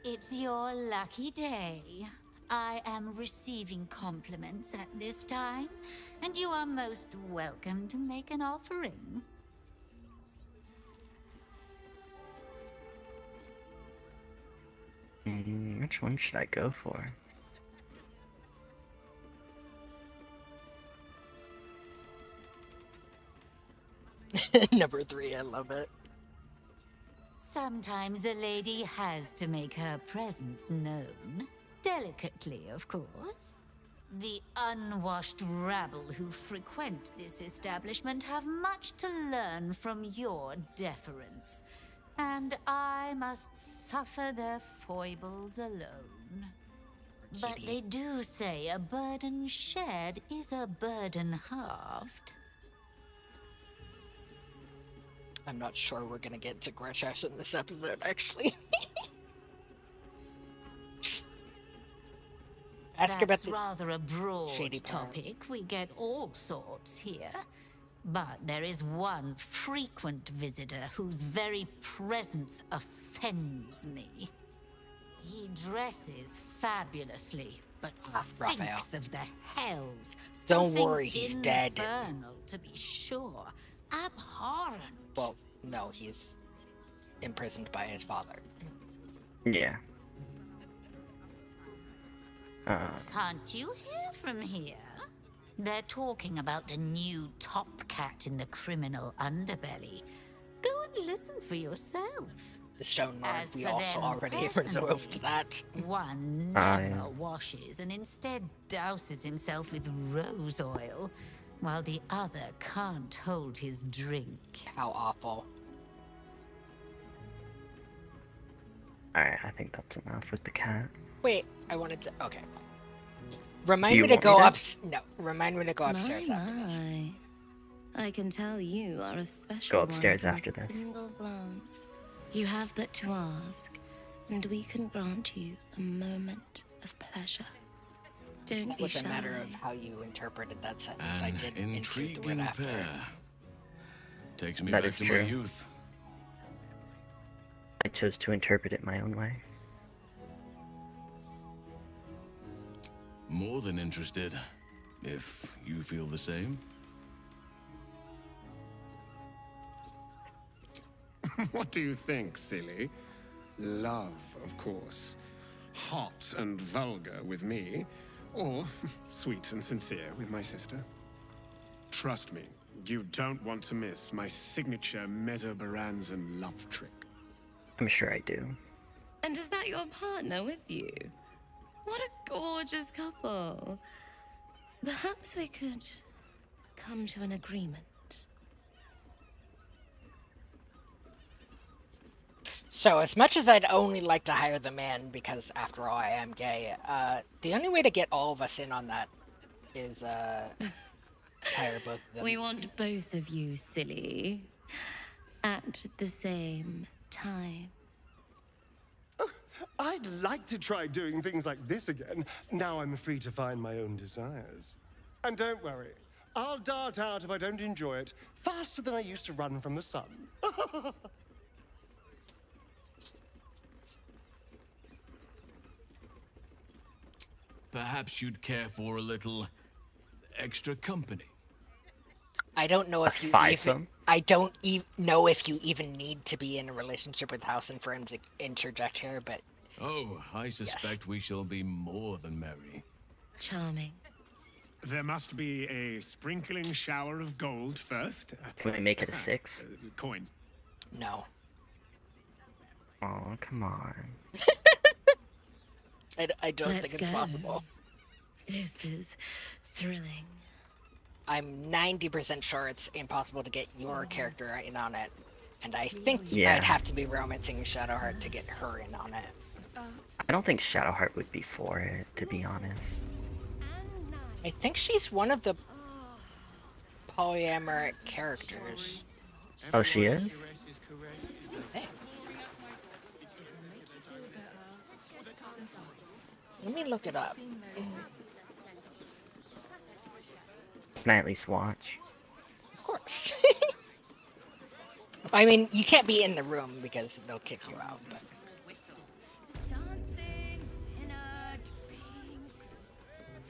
It's your lucky day. I am receiving compliments at this time, and you are most welcome to make an offering. Which one should I go for? Number 3, I love it. Sometimes a lady has to make her presence known. Delicately, of course. The unwashed rabble who frequent this establishment have much to learn from your deference, and I must suffer their foibles alone. But they do say a burden shared is a burden halved. I'm not sure we're gonna get to Gortash in this episode, actually. Ask her about That's the rather a broad shady part. topic. We get all sorts here. But there is one frequent visitor whose very presence offends me. He dresses fabulously, but Raphael. stinks of the hells. Don't Something worry, he's dead. infernal, to be sure. Abhorrent. Well, no, he's imprisoned by his father. Yeah. Can't you hear from here? They're talking about the new top cat in the criminal underbelly. Go and listen for yourself. The Stone Lord, As we for also them already personally, resolved that. One Oh, never yeah. washes and instead douses himself with rose oil, while the other can't hold his drink. How awful. Alright, I think that's enough with the cat. Wait, I wanted to. Okay. Do Remind you me to want go me to? up. No, remind me to go upstairs after this. My. I can tell you are a special Go upstairs one from after a this. single glance. You have but to ask, and we can grant you a moment of pleasure. Don't That be was shy. a matter of how you interpreted that sentence. I An did include the word intriguing after. pair. Takes me That back is to true. my youth. I chose to interpret it my own way. More than interested, if you feel the same. What do you think, silly? Love, of course. Hot and vulgar with me, or sweet and sincere with my sister. Trust me, you don't want to miss my signature Mesobaranzan love trick. I'm sure I do. And is that your partner with you? What a gorgeous couple. Perhaps we could come to an agreement. So, as much as I'd only like to hire the man, because after all I am gay, the only way to get all of us in on that is, hire both of them. We want both of you, silly. At the same time. I'd like to try doing things like this again. Now I'm free to find my own desires. And don't worry, I'll dart out if I don't enjoy it faster than I used to run from the sun. Perhaps you'd care for a little extra company. I don't know if you even. Threesome? I don't know if you even need to be in a relationship with House and Friends to interject here, but Oh, I suspect we shall be more than merry. Charming. There must be a sprinkling shower of gold first. Can we make it a 6? Coin. no. Oh, come on. I don't Let's think it's go. possible. This is thrilling. I'm 90% sure it's impossible to get your character in on it, and I think Yeah. I'd have to be romancing Shadowheart to get her in on it. I don't think Shadowheart would be for it, to be honest. I think she's one of the polyamorous characters. Oh, she is? I think. Let me look it up. Can I at least watch? Of course. I mean, you can't be in the room because they'll kick you out, but...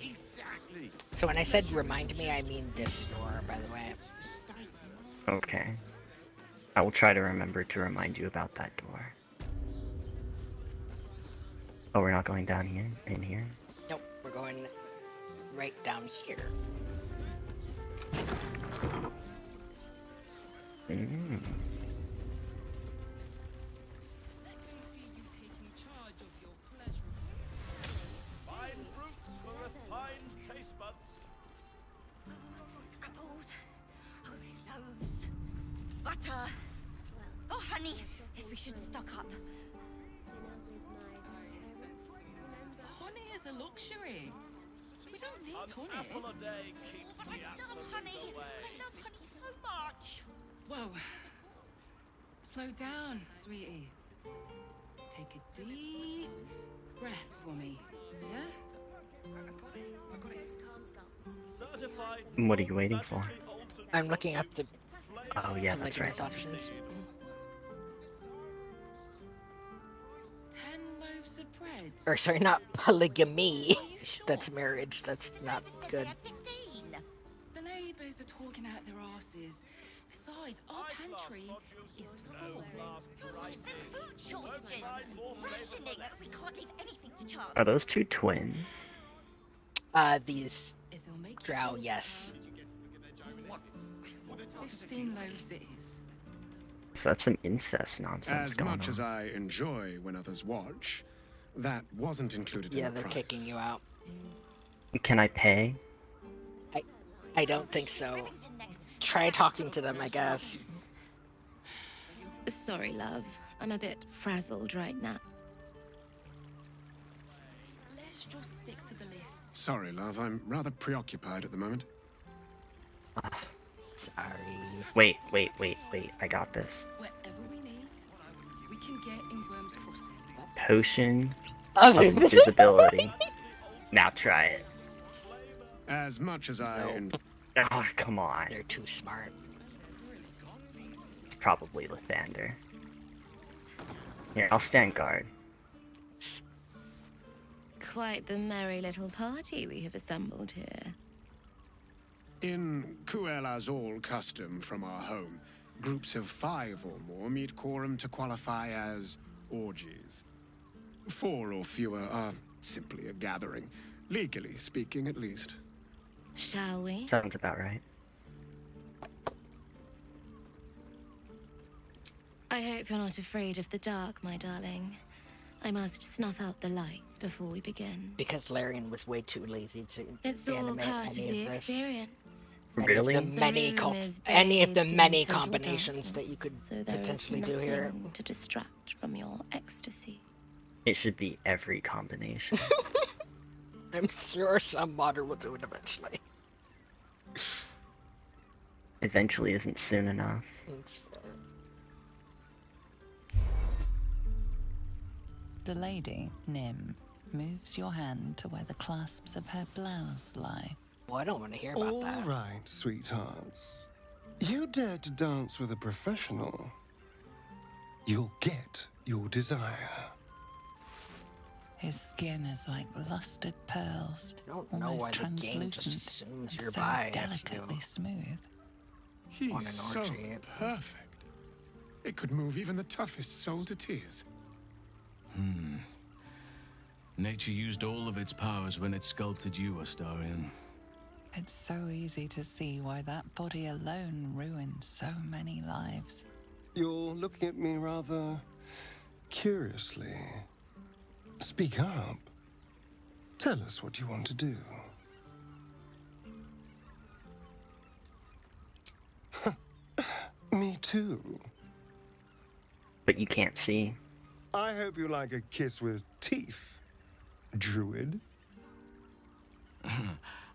Exactly. So when I said remind me, I mean this door, by the way. Okay. I will try to remember to remind you about that door. Oh, we're not going down here? In here? Nope, we're going right down here. Mm. Fine fruits for a fine taste buds. Apples, loaves, butter. Oh, honey, yes, we should stock up. Honey is a luxury. We don't need honey. Apple a day keeps But the I love absolute honey. away. I love honey so much. Whoa. Slow down, sweetie. Take a deep breath for me. Yeah? Certified. What are you waiting for? I'm looking up the Oh yeah, that's right. polygamous options. 10 loaves of bread. Or sorry, not polygamy. That's marriage. That's not good. The neighbours are talking out their asses. Besides, our pantry is full. There's food shortages, rationing. We can't leave anything to chance. Are those two twins? These drow, yes. 15 loaves it is. So that's some incest nonsense As going much on. as I enjoy when others watch, that wasn't included in Yeah, the they're price. kicking you out. Can I pay? I don't think so. Try talking to them, I guess. Sorry, love. I'm a bit frazzled right now. Let's just stick to the list. Sorry, love. I'm rather preoccupied at the moment. Sorry. Wait. I got this. Whatever we need, we can get in Worm's Crossing. Potion of of invisibility. Now try it. As much as I... Oh, come on. They're too smart. It's probably Lathander. Here, I'll stand guard. Quite the merry little party we have assembled here. In Kuel Azul custom from our home, groups of 5 or more meet quorum to qualify as orgies. 4 or fewer are simply a gathering, legally speaking at least. Shall we? Sounds about right. I hope you're not afraid of the dark, my darling. I must snuff out the lights before we begin. Because Larian was way too lazy to It's all animate part of any the of this. experience. Really? Any of the bathed many in total combinations that you could darkness, so there is potentially do here. nothing to distract from your ecstasy. It should be every combination. I'm sure some modder will do it eventually. Eventually isn't soon enough. It's fair. The lady, Nim, moves your hand to where the clasps of her blouse lie. Well, I don't want to hear about All that. right, sweethearts. You dare to dance with a professional. You'll get your desire. His skin is like lustered pearls, I don't know almost why the game just translucent assumes and you're so bi if delicately you smooth. He's want an so orgy. perfect. It could move even the toughest soul to tears. Nature used all of its powers when it sculpted you, Astarion. It's so easy to see why that body alone ruined so many lives. You're looking at me rather curiously. Speak up. Tell us what you want to do. Me too. But you can't see. I hope you like a kiss with teeth, druid.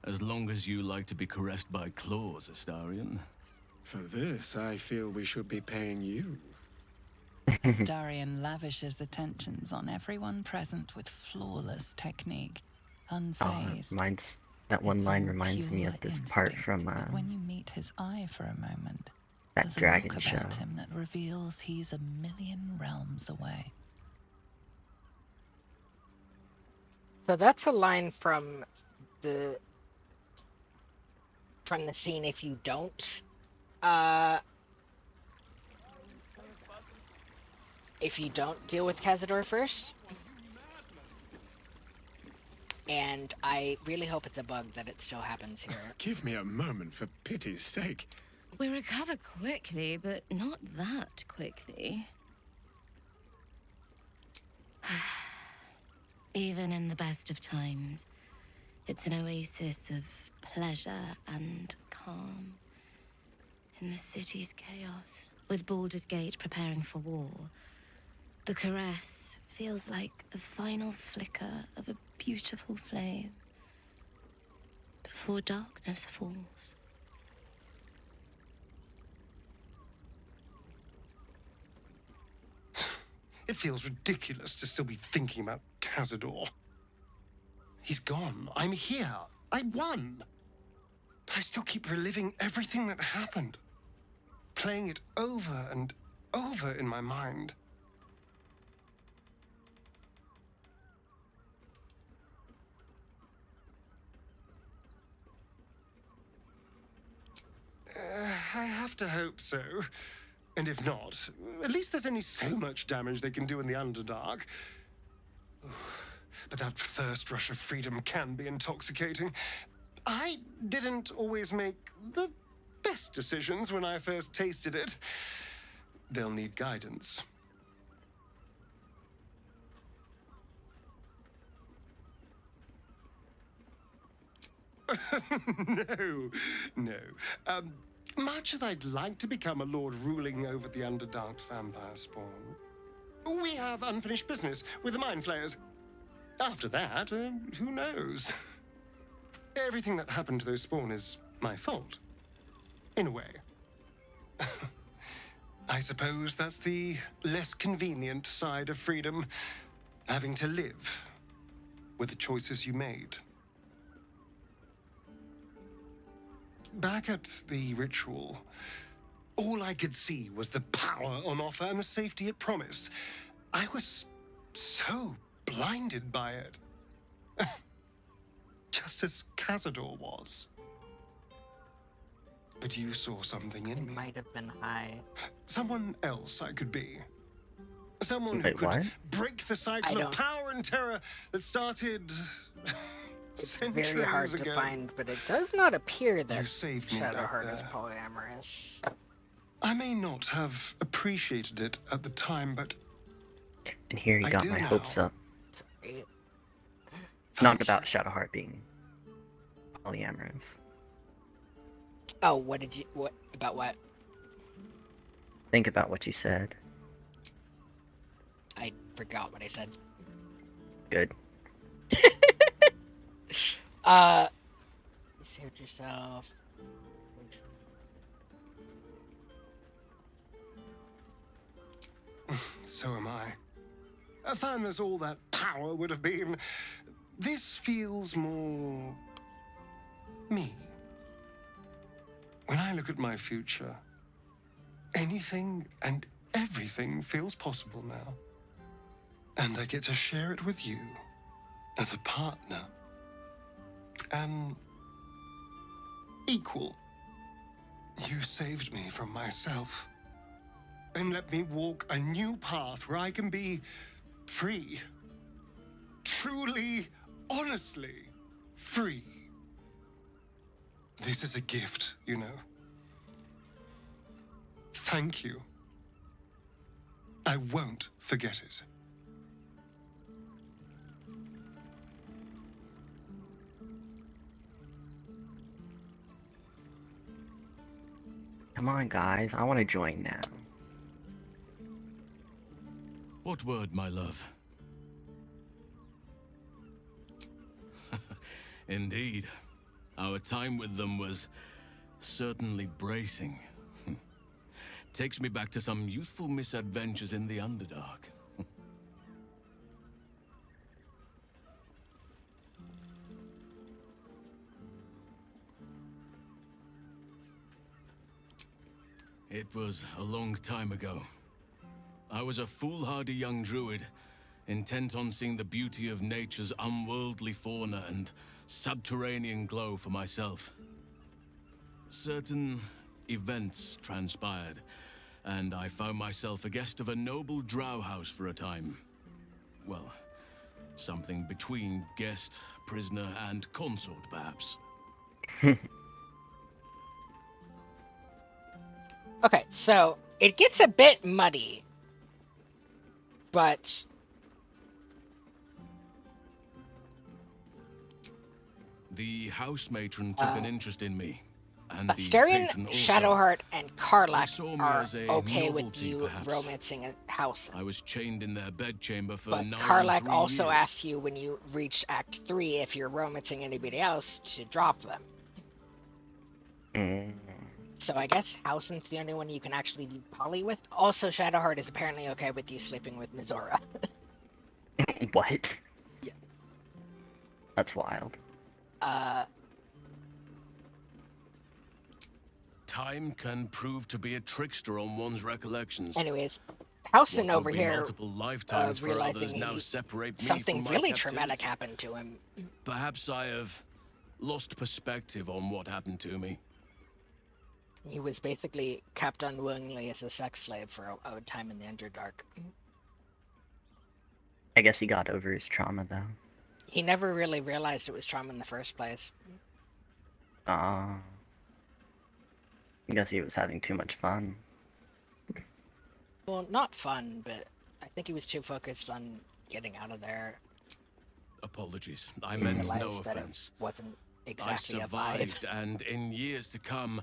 As long as you like to be caressed by claws, Astarion. For this, I feel we should be paying you. Astarion lavishes attentions on everyone present with flawless technique, unfazed. That one It's line all reminds me pure of this part instinct, from but when you meet his eye for a moment, that there's dragon a look show. about him that reveals he's a million realms away. So that's a line from the scene if you don't deal with Cazador first. And I really hope it's a bug that it still happens here. Give me a moment, for pity's sake. We recover quickly, but not that quickly. Even in the best of times, it's an oasis of pleasure and calm. In the city's chaos, with Baldur's Gate preparing for war, the caress feels like the final flicker of a beautiful flame before darkness falls. It feels ridiculous to still be thinking about Cazador. He's gone. I'm here. I won. But I still keep reliving everything that happened. Playing it over and over in my mind. I have to hope so. And if not, at least there's only so much damage they can do in the Underdark. But that first rush of freedom can be intoxicating. I didn't always make the best decisions when I first tasted it. they'll need guidance. No, no. Much as I'd like to become a lord ruling over the Underdark's vampire spawn, we have unfinished business with the Mind Flayers. After that, who knows? Everything that happened to those spawn is my fault. In a way. I suppose that's the less convenient side of freedom. Having to live with the choices you made. Back at the ritual, all I could see was the power on offer and the safety it promised. I was so blinded by it. Just as Cazador was. But you saw something in me. It might have been high. Someone else I could be. Someone who Wait, could what? break the cycle of power and terror that started It's centuries very hard ago. to find, but it does not appear You that saved me back Shadowheart is there. polyamorous. I may not have appreciated it at the time, but And here you I got do my now. hopes up. Sorry. Not about Shadowheart being polyamorous. Oh, what about what? Think about what you said. I forgot what I said. Good. You saved yourself. so am I. Fun as all that power would have been, this feels more me. When I look at my future, anything and everything feels possible now. And I get to share it with you as a partner. An equal. You saved me from myself and let me walk a new path where I can be free. Truly, honestly free. This is a gift, you know. Thank you. I won't forget it. Come on, guys. I want to join now. What word, my love? Indeed. Our time with them was certainly bracing. Takes me back to some youthful misadventures in the Underdark. It was a long time ago. I was a foolhardy young druid, intent on seeing the beauty of nature's unworldly fauna and subterranean glow for myself. Certain events transpired, and I found myself a guest of a noble drow house for a time. Well, something between guest, prisoner, and consort, perhaps. Okay, so it gets a bit muddy, but The house matron took an interest in me, and the Asterion, patron also. Shadowheart, and They Karlach saw me are as a okay with novelty, you perhaps. romancing a house. I was chained in their bedchamber for But 9 Karlach also years. asks you when you reach Act 3 if you're romancing anybody else to drop them. So I guess Howson's the only one you can actually be poly with. Also, Shadowheart is apparently okay with you sleeping with Mizora. What? Yeah. That's wild. Time can prove to be a trickster on one's recollections. Anyways, Howson What would over be here multiple lifetimes for others realizing now separate me something from my really captivity. traumatic happened to him. Perhaps I have lost perspective on what happened to me. He was basically kept unwillingly as a sex slave for a time in the Underdark. I guess he got over his trauma, though. He never really realized it was trauma in the first place. I guess he was having too much fun. Well, not fun, but I think he was too focused on getting out of there. Apologies. I meant no Realized that it offense. wasn't I exactly a vibe. survived, and in years to come,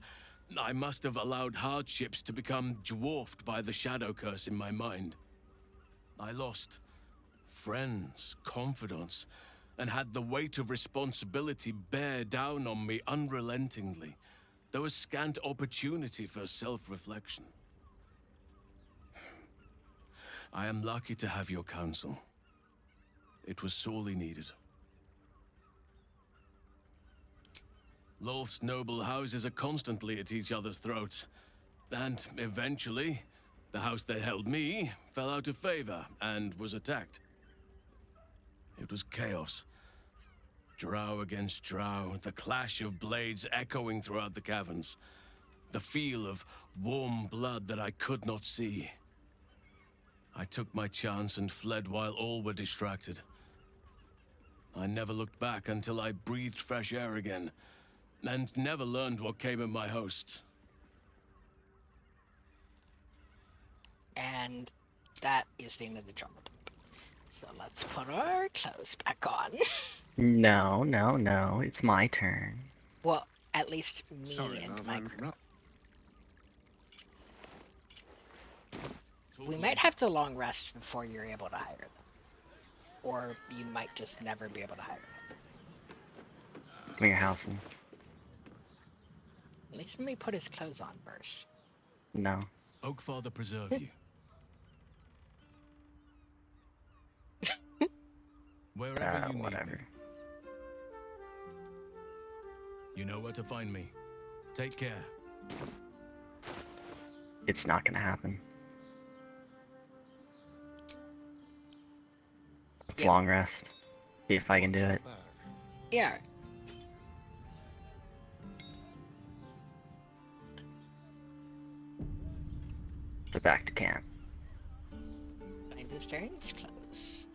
I must have allowed hardships to become dwarfed by the shadow curse in my mind. I lost friends, confidants, and had the weight of responsibility bear down on me unrelentingly. There was scant opportunity for self-reflection. I am lucky to have your counsel. It was sorely needed. Lolth's noble houses are constantly at each other's throats. And eventually, the house that held me fell out of favor and was attacked. It was chaos. Drow against drow, the clash of blades echoing throughout the caverns. The feel of warm blood that I could not see. I took my chance and fled while all were distracted. I never looked back until I breathed fresh air again, and never learned what came of my hosts. And that is the end of the job. So let's put our clothes back on. No, no, no. It's my turn. Well, at least me Sorry, and love, my I'm crew. not... We might have to long rest before you're able to hire them. Or you might just never be able to hire them. Give me your house. At least let me put his clothes on first. No. Oakfather preserve you. Wherever you need whatever. me. You know where to find me. Take care. It's not gonna happen. It's long rest. See if I can do it. Yeah. We're back to camp. Find his strange clothes.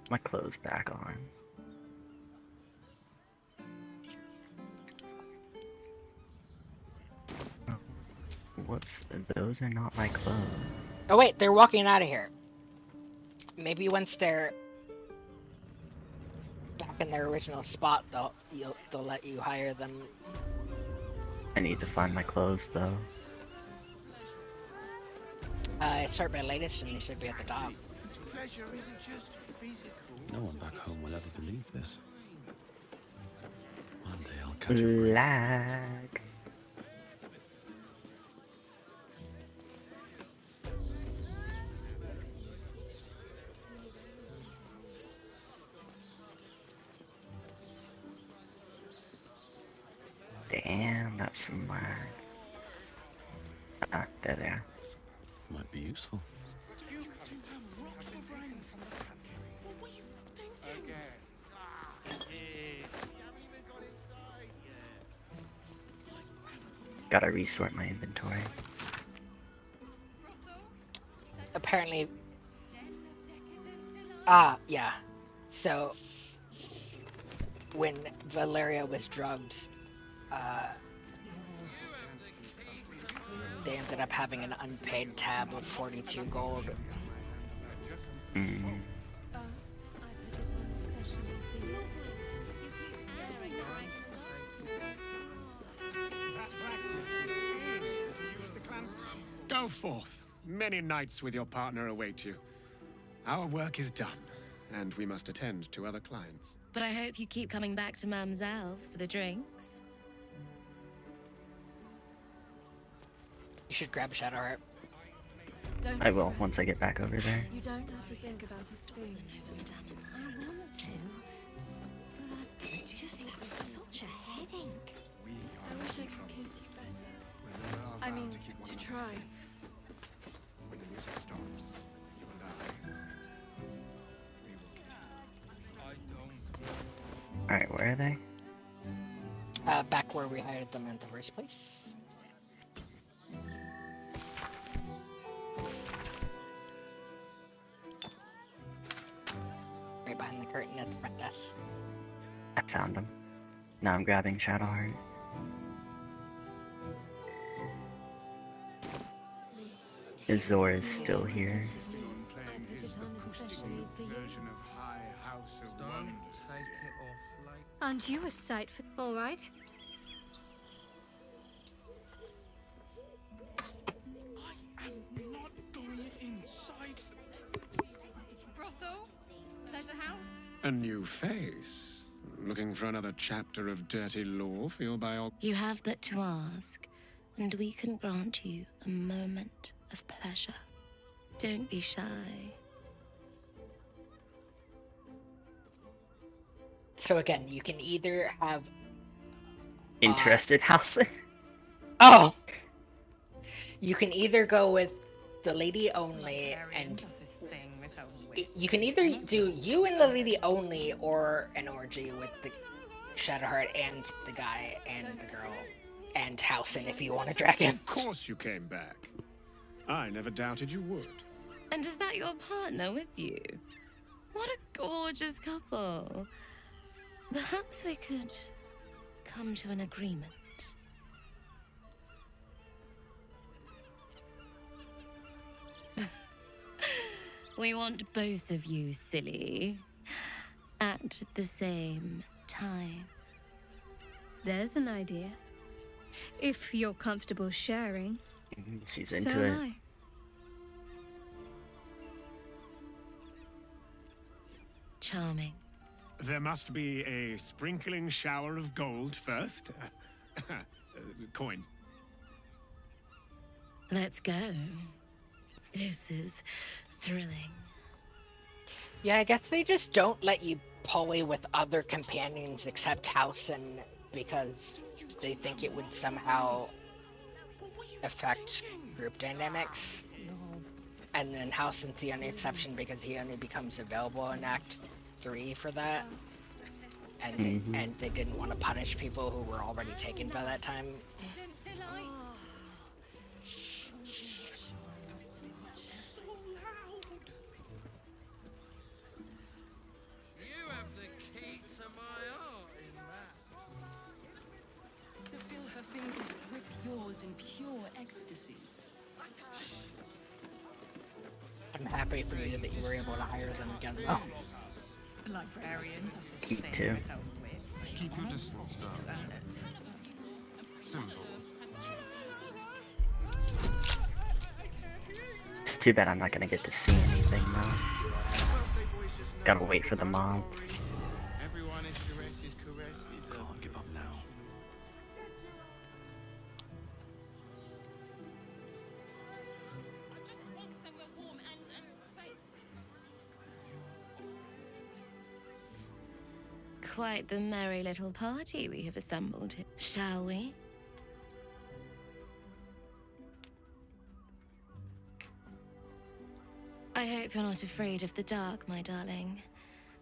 My clothes back on. Oh, whoops, those are not my clothes. Oh wait, they're walking out of here. Maybe once they're back in their original spot, they'll let you hire them. I need to find my clothes though. Start by latest, and they should be at the top. Pleasure isn't just physical. No one back home will ever believe this. One day I'll catch a break. Lag. Damn, that's some lag. Ah, there they are. Might be useful. Gotta resort my inventory. Apparently. Yeah. So, when Valeria was drugged, they ended up having an unpaid tab of 42 gold. Mm. Go forth. Many nights with your partner await you. Our work is done, and we must attend to other clients. But I hope you keep coming back to Mamselle's for the drinks. You should grab Shadowheart. I will once I get back over there. You don't have to think about his thing. I want to. But I just have such a headache. I wish I could kiss you better. I mean, to try. When the music stops, you and I, Alright, where are they? Back where we hired them in the first place. Right behind the curtain at the front desk. I found them. Now I'm grabbing Shadowheart. Azor is still here. Aren't you a sight for... All right. Not going inside. Brothel? Pleasure house? A new face. Looking for another chapter of dirty law for your biography? You have but to ask, and we can grant you a moment of pleasure. Don't be shy. So again, you can either have... Interested, Howland? Oh! You can either go with the lady only, and... You can either do you and the lady only, or an orgy with the Shadowheart and the guy and the girl, and Howson if you want to drag him. Of course you came back. I never doubted you would. And is that your partner with you? What a gorgeous couple. Perhaps we could come to an agreement. We want both of you, silly, at the same time. There's an idea. If you're comfortable sharing. She's so into it. am I. Charming. There must be a sprinkling shower of gold first. Coin. Let's go. This is thrilling. Yeah, I guess they just don't let you poly with other companions except Howson because they think it would somehow affect group dynamics. And then Howson's the only exception because he only becomes available in Act 3 for that. And they didn't want to punish people who were already taken by that time. You have the key to my heart in that. To feel her fingers grip yours in pure ecstasy. I'm happy for you that you were able to hire them again, though. The librarian does this Me thing too. we help with. Keep your distance, darling. Simple. It's too bad I'm not gonna get to see anything though. Gotta wait for the mob. Everyone is caresses caresses. Can't give up now. I just want somewhere warm and safe. Quite the merry little party we have assembled here, shall we? I hope you're not afraid of the dark, my darling.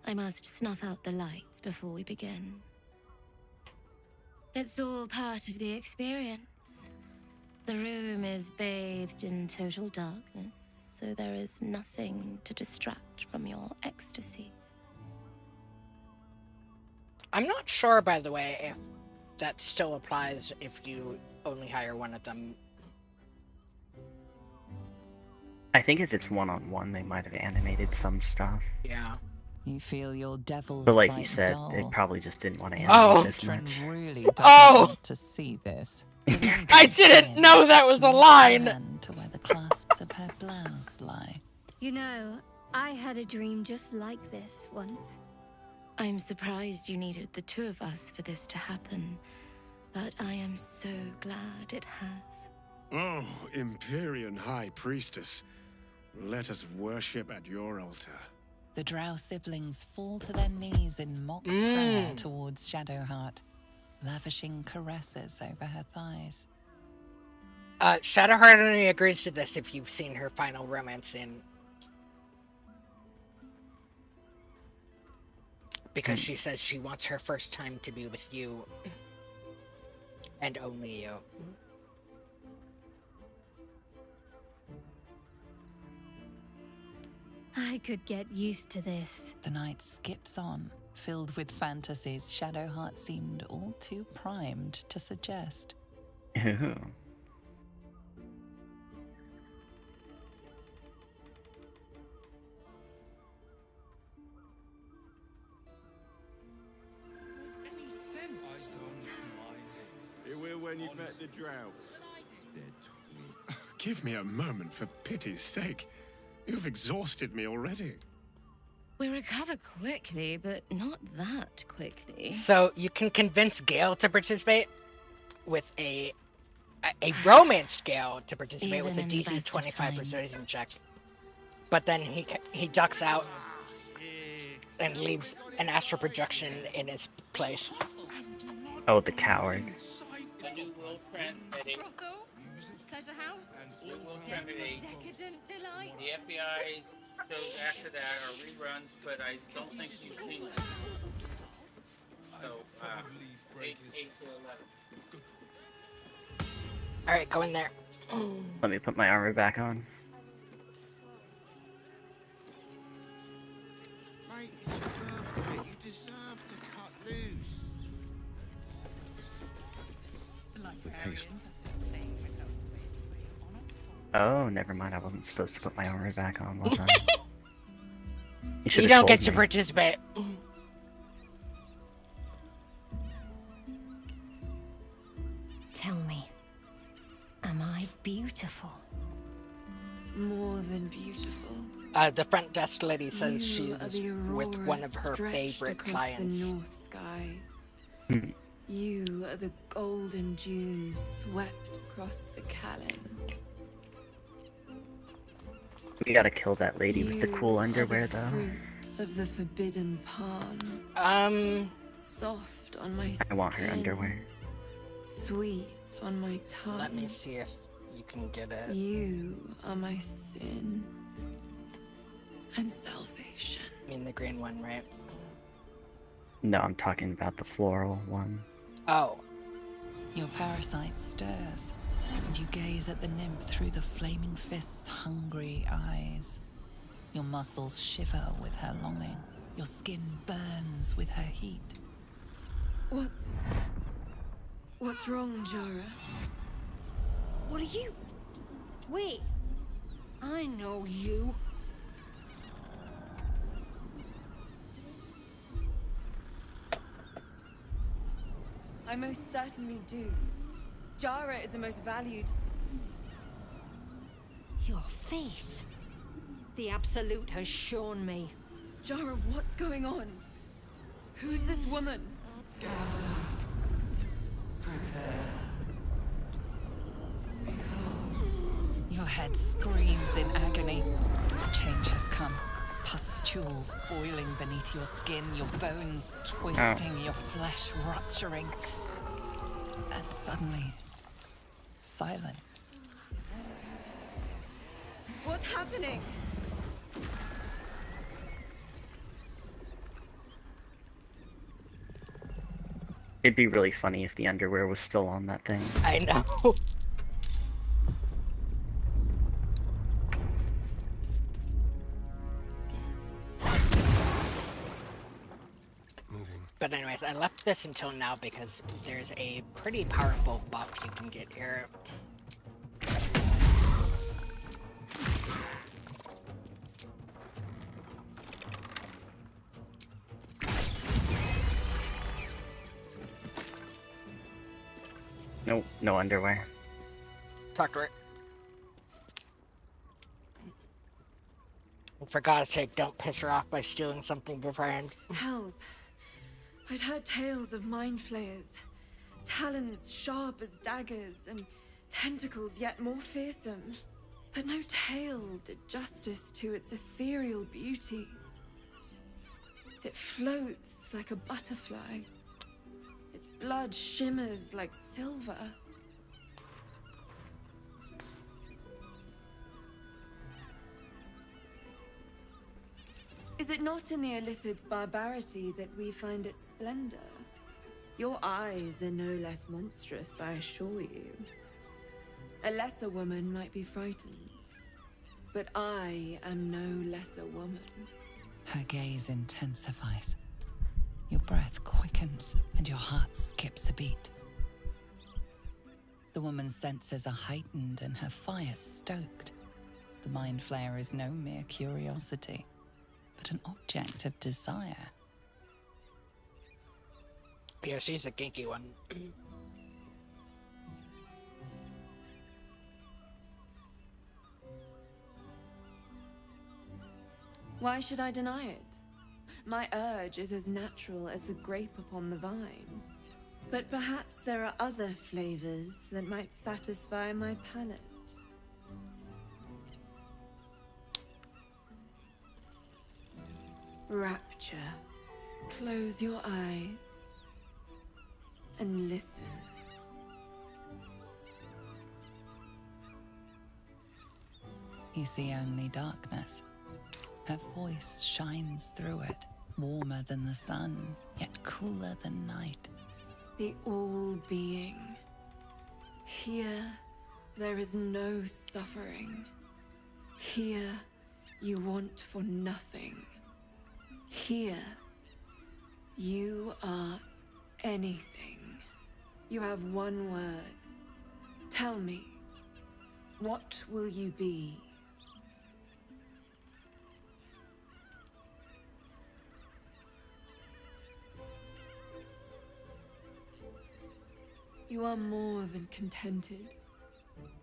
I must snuff out the lights before we begin. It's all part of the experience. The room is bathed in total darkness, so there is nothing to distract from your ecstasy. I'm not sure, by the way, if that still applies if you only hire one of them. I think if it's one-on-one, they might have animated some stuff. Yeah. You feel your devil's But like sight you said, dull. they probably just didn't want to animate as Matron much. really doesn't want to see this. I didn't know that was a line! Hand to where the clasps of her blouse lie. You know, I had a dream just like this once. I'm surprised you needed the two of us for this to happen, but I am so glad it has. Oh, Empyrean High Priestess. Let us worship at your altar. The Drow siblings fall to their knees in mock prayer towards Shadowheart, lavishing caresses over her thighs. Shadowheart only agrees to this if you've seen her final romance scene. Because she says she wants her first time to be with you. And only you. I could get used to this. The night skips on, filled with fantasies Shadowheart seemed all too primed to suggest. Ooh. when you've met the drought. Give me a moment, for pity's sake. You've exhausted me already. We recover quickly, but not that quickly. So you can convince Gale to participate with a romance Gale to participate Even with a in the DC best of 25 time. persuasion check. But then he ducks out and leaves an astral projection in his place. Oh, the coward. The new World Trend heading. Pleasure House. New World Trend heading. Decadent delight. The FBI shows after that are reruns, but I don't think you've seen them. So, 8 to 11. Alright, go in there. Let me put my armor back on. Mate, it's your birthday. You deserve to cut loose. With haste. Oh, never mind. I wasn't supposed to put my armor back on, was I? You don't get to participate. Tell me, am I beautiful? More than beautiful. The front desk lady says You are she's the with one of her aurora stretched favorite across clients. the north skies. You are the golden dunes swept across the Callan. We gotta kill that lady with the cool underwear, though. Fruit of the forbidden palm. Soft on my skin. I want her underwear. Sweet on my tongue. Let me see if you can get it. You are my sin and salvation. I mean the green one, right? No, I'm talking about the floral one. Oh. Your parasite stirs, and you gaze at the nymph through the flaming fist's hungry eyes. Your muscles shiver with her longing. Your skin burns with her heat. What's wrong, Jara? What are you? Wait. I know you. I most certainly do. Jara is the most valued. Your face. The Absolute has shown me. Jara, what's going on? Who's this woman? Your head screams in agony. Change has come. Pustules boiling beneath your skin, your bones twisting, your flesh rupturing. And suddenly, silence. What's happening? It'd be really funny if the underwear was still on that thing. I know. But anyways, I left this until now because there's a pretty powerful buff you can get here. Nope, no underwear. Talk to her. For God's sake, don't piss her off by stealing something beforehand. Hells. I'd heard tales of mind flayers. Talons sharp as daggers, and tentacles yet more fearsome. But no tale did justice to its ethereal beauty. It floats like a butterfly. Its blood shimmers like silver. Is it not in the Illithid's barbarity that we find its splendor? Your eyes are no less monstrous, I assure you. A lesser woman might be frightened, but I am no lesser woman. Her gaze intensifies. Your breath quickens, and your heart skips a beat. The woman's senses are heightened and her fire stoked. The mind flayer is no mere curiosity, but an object of desire. Yeah, she's a kinky one. Why should I deny it? My urge is as natural as the grape upon the vine. But perhaps there are other flavors that might satisfy my palate. Rapture. Close your eyes and listen. You see only darkness. Her voice shines through it, warmer than the sun, yet cooler than night. The all-being. Here, there is no suffering. Here, you want for nothing. Here, you are anything. You have one word. Tell me, what will you be? You are more than contented.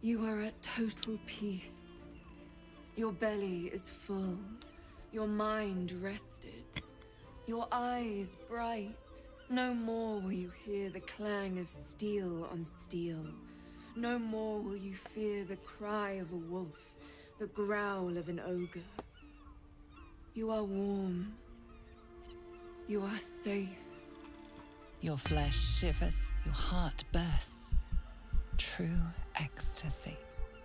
You are at total peace. Your belly is full. Your mind rested. Your eyes bright. No more will you hear the clang of steel on steel. No more will you fear the cry of a wolf, the growl of an ogre. You are warm. You are safe. Your flesh shivers, your heart bursts. True ecstasy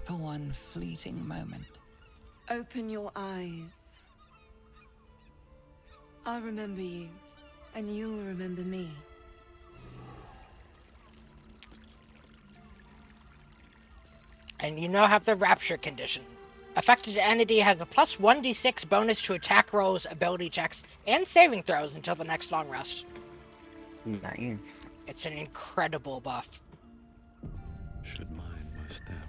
for one fleeting moment. Open your eyes. I'll remember you, and you'll remember me. And you now have the Rapture condition. Affected entity has a plus 1d6 bonus to attack rolls, ability checks, and saving throws until the next long rest. Nice. It's an incredible buff. Should mind my step.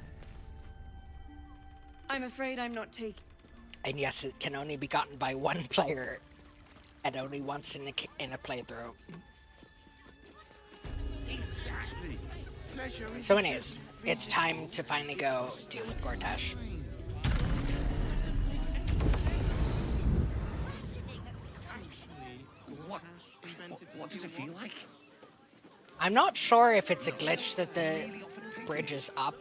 I'm afraid I'm not taking. And yes, it can only be gotten by one player, and only once in a playthrough. Exactly. Pleasure is So anyways, it's time to finally go deal with Gortash. What does it feel like? I'm not sure if it's a glitch that the bridge is up.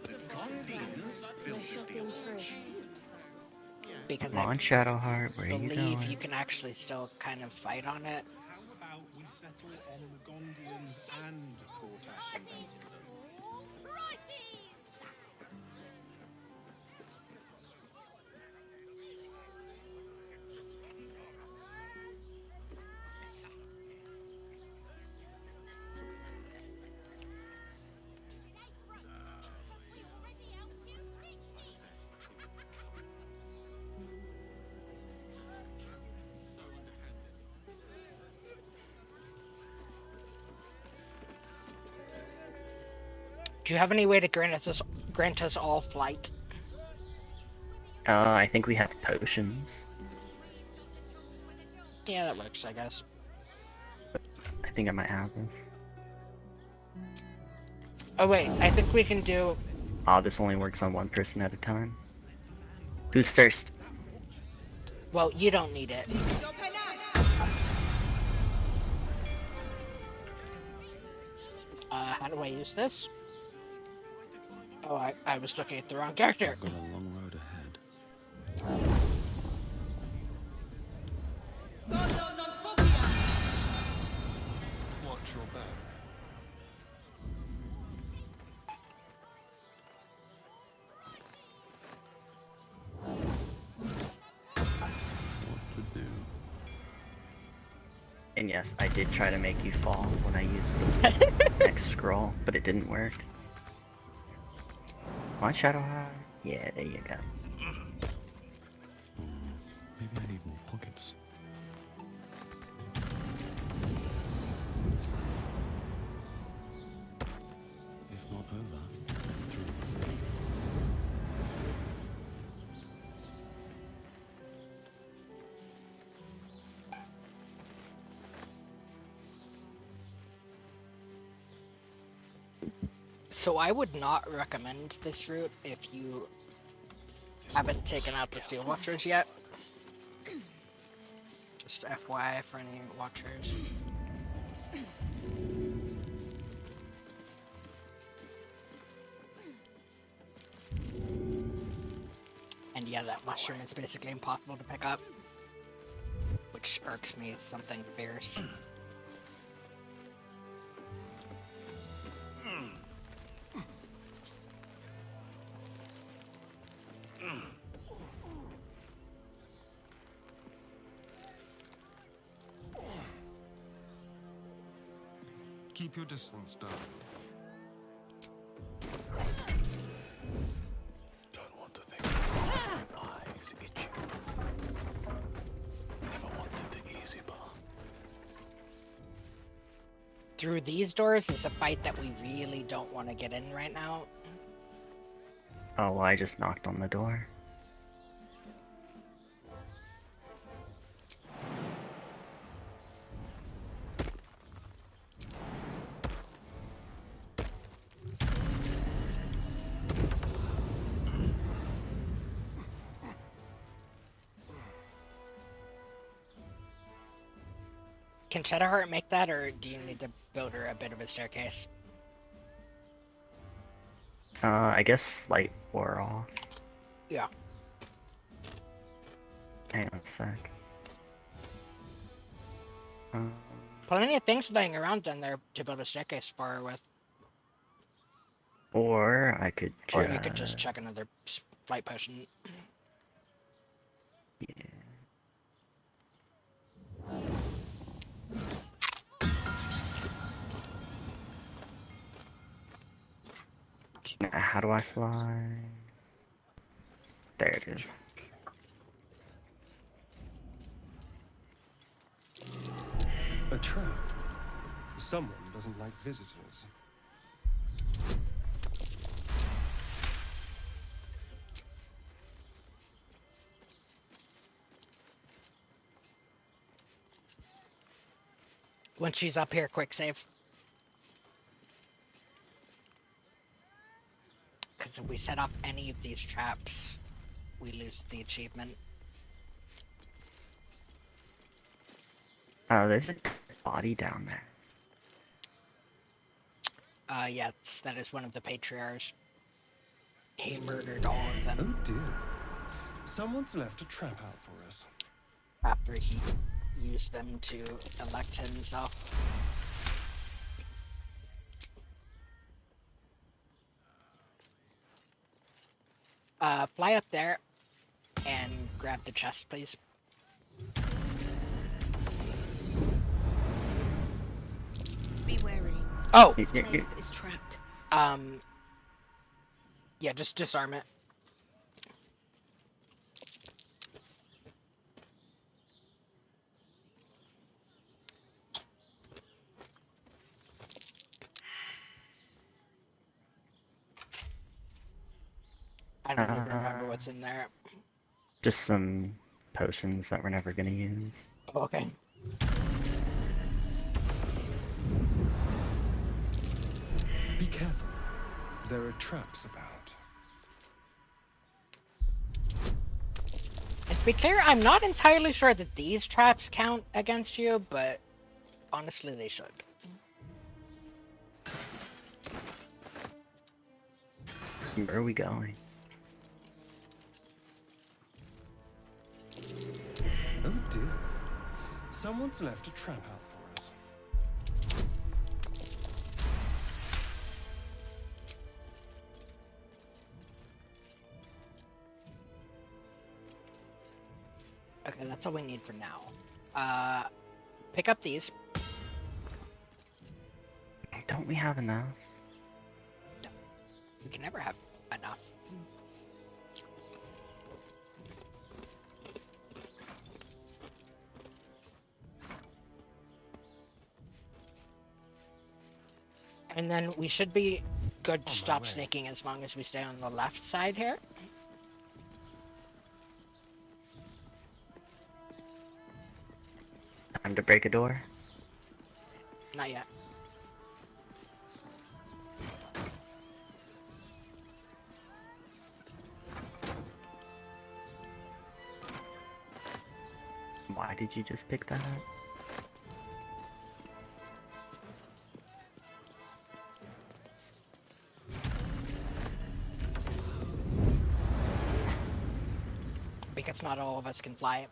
Because Come on, Shadowheart, where I are you believe going? you can actually still kind of fight on it. How about we settle on the Gondians and Gortash invented them? Do you have any way to grant us all flight? I think we have potions. Yeah, that works, I guess. I think I might have them. Oh wait, I think we can do... Oh, this only works on one person at a time. Who's first? Well, you don't need it. How do I use this? Oh, I was looking at the wrong character. I've got a long road ahead. Watch your back. What to do? And yes, I did try to make you fall when I used the next scroll, but it didn't work. Come on, Shadowheart. Yeah, there you go. Maybe I need more pockets. If not over, then through. So I would not recommend this route if you haven't taken out the Steel Watchers yet. Just FYI for any watchers. And yeah, that mushroom is basically impossible to pick up, which irks me as something fierce. Keep your distance, darling. Don't want to think of my eyes itching. Never wanted the easy path. Through these doors is a fight that we really don't want to get in right now. Oh, well, I just knocked on the door. Can Shadowheart make that, or do you need to build her a bit of a staircase? I guess flight wore off. Yeah. Hang on a sec. Plenty of things laying around down there to build a staircase for her with. Or I could just... Or you could just check another flight potion. Yeah. Now, how do I fly? There it is. A trap. Someone doesn't like visitors. When she's up here, quick save. Because if we set up any of these traps, we lose the achievement. Oh, there's a body down there. Yes, that is one of the patriarchs. He murdered all of them. Oh dear. Someone's left a trap out for us. After he used them to elect himself. Fly up there and grab the chest, please. Be wary. Oh! This place is trapped. Yeah, just disarm it. I don't even remember what's in there. Just some potions that we're never gonna use. Okay. Be careful. There are traps about. And to be clear, I'm not entirely sure that these traps count against you, but honestly they should. Where are we going? Oh dear. Someone's left a trap out for us. Okay, that's all we need for now. Pick up these. Don't we have enough? No. We can never have enough. And then we should be good to stop snaking as long as we stay on the left side here. Time to break a door? Not yet. Why did you just pick that up? Because not all of us can fly it.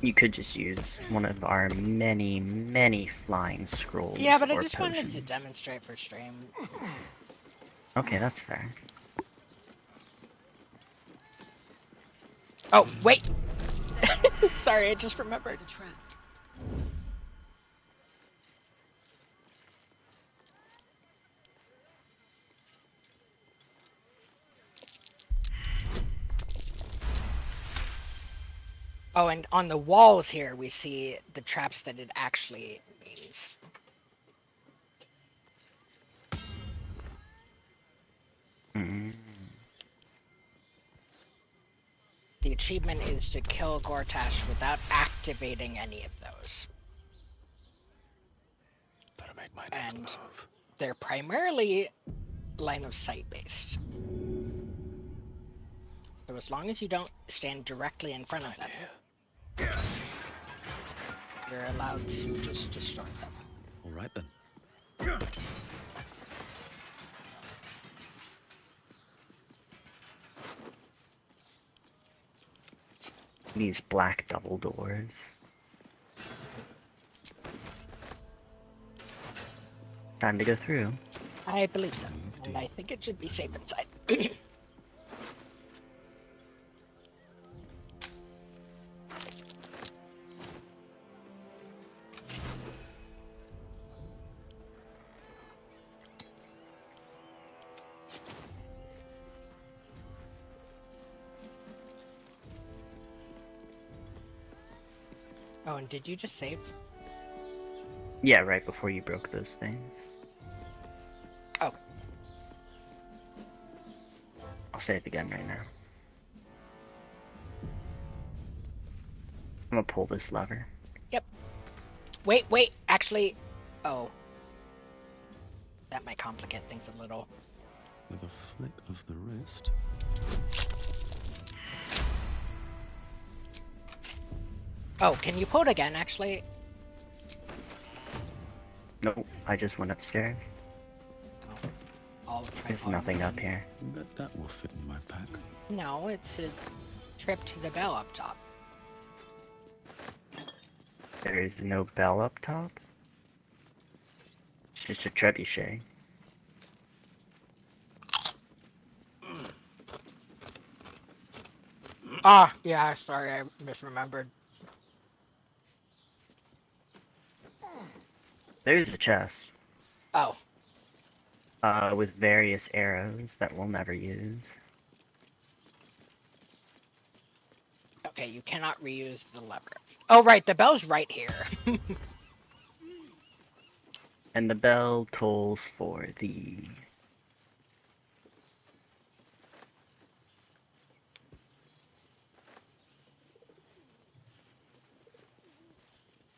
You could just use one of our many, many flying scrolls. Yeah, but I or just potions. wanted to demonstrate for stream. Okay, that's fair. Oh, wait! Sorry, I just remembered. There's a trap. Oh, and on the walls here, we see the traps that it actually means. Mm. The achievement is to kill Gortash without activating any of those. Better make my next And move. they're primarily line of sight based. So as long as you don't stand directly in front of them, you're allowed to just destroy them. All right then. These black double doors. Time to go through. I believe so, and I think it should be safe inside. Oh, and did you just save? Yeah, right before you broke those things. Oh. I'll save again right now. I'm gonna pull this lever. Yep. Wait, actually... Oh. That might complicate things a little. With a flick of the wrist. Oh, can you pull it again, actually? Nope, I just went upstairs. Oh. I'll try. There's nothing up here. Bet that will fit in my pack. No, it's a trip to the bell up top. There is no bell up top? It's just a trebuchet. Ah, yeah, sorry, I misremembered. There's a chest. Oh. With various arrows that we'll never use. Okay, you cannot reuse the lever. Oh, right, the bell's right here. And the bell tolls for the...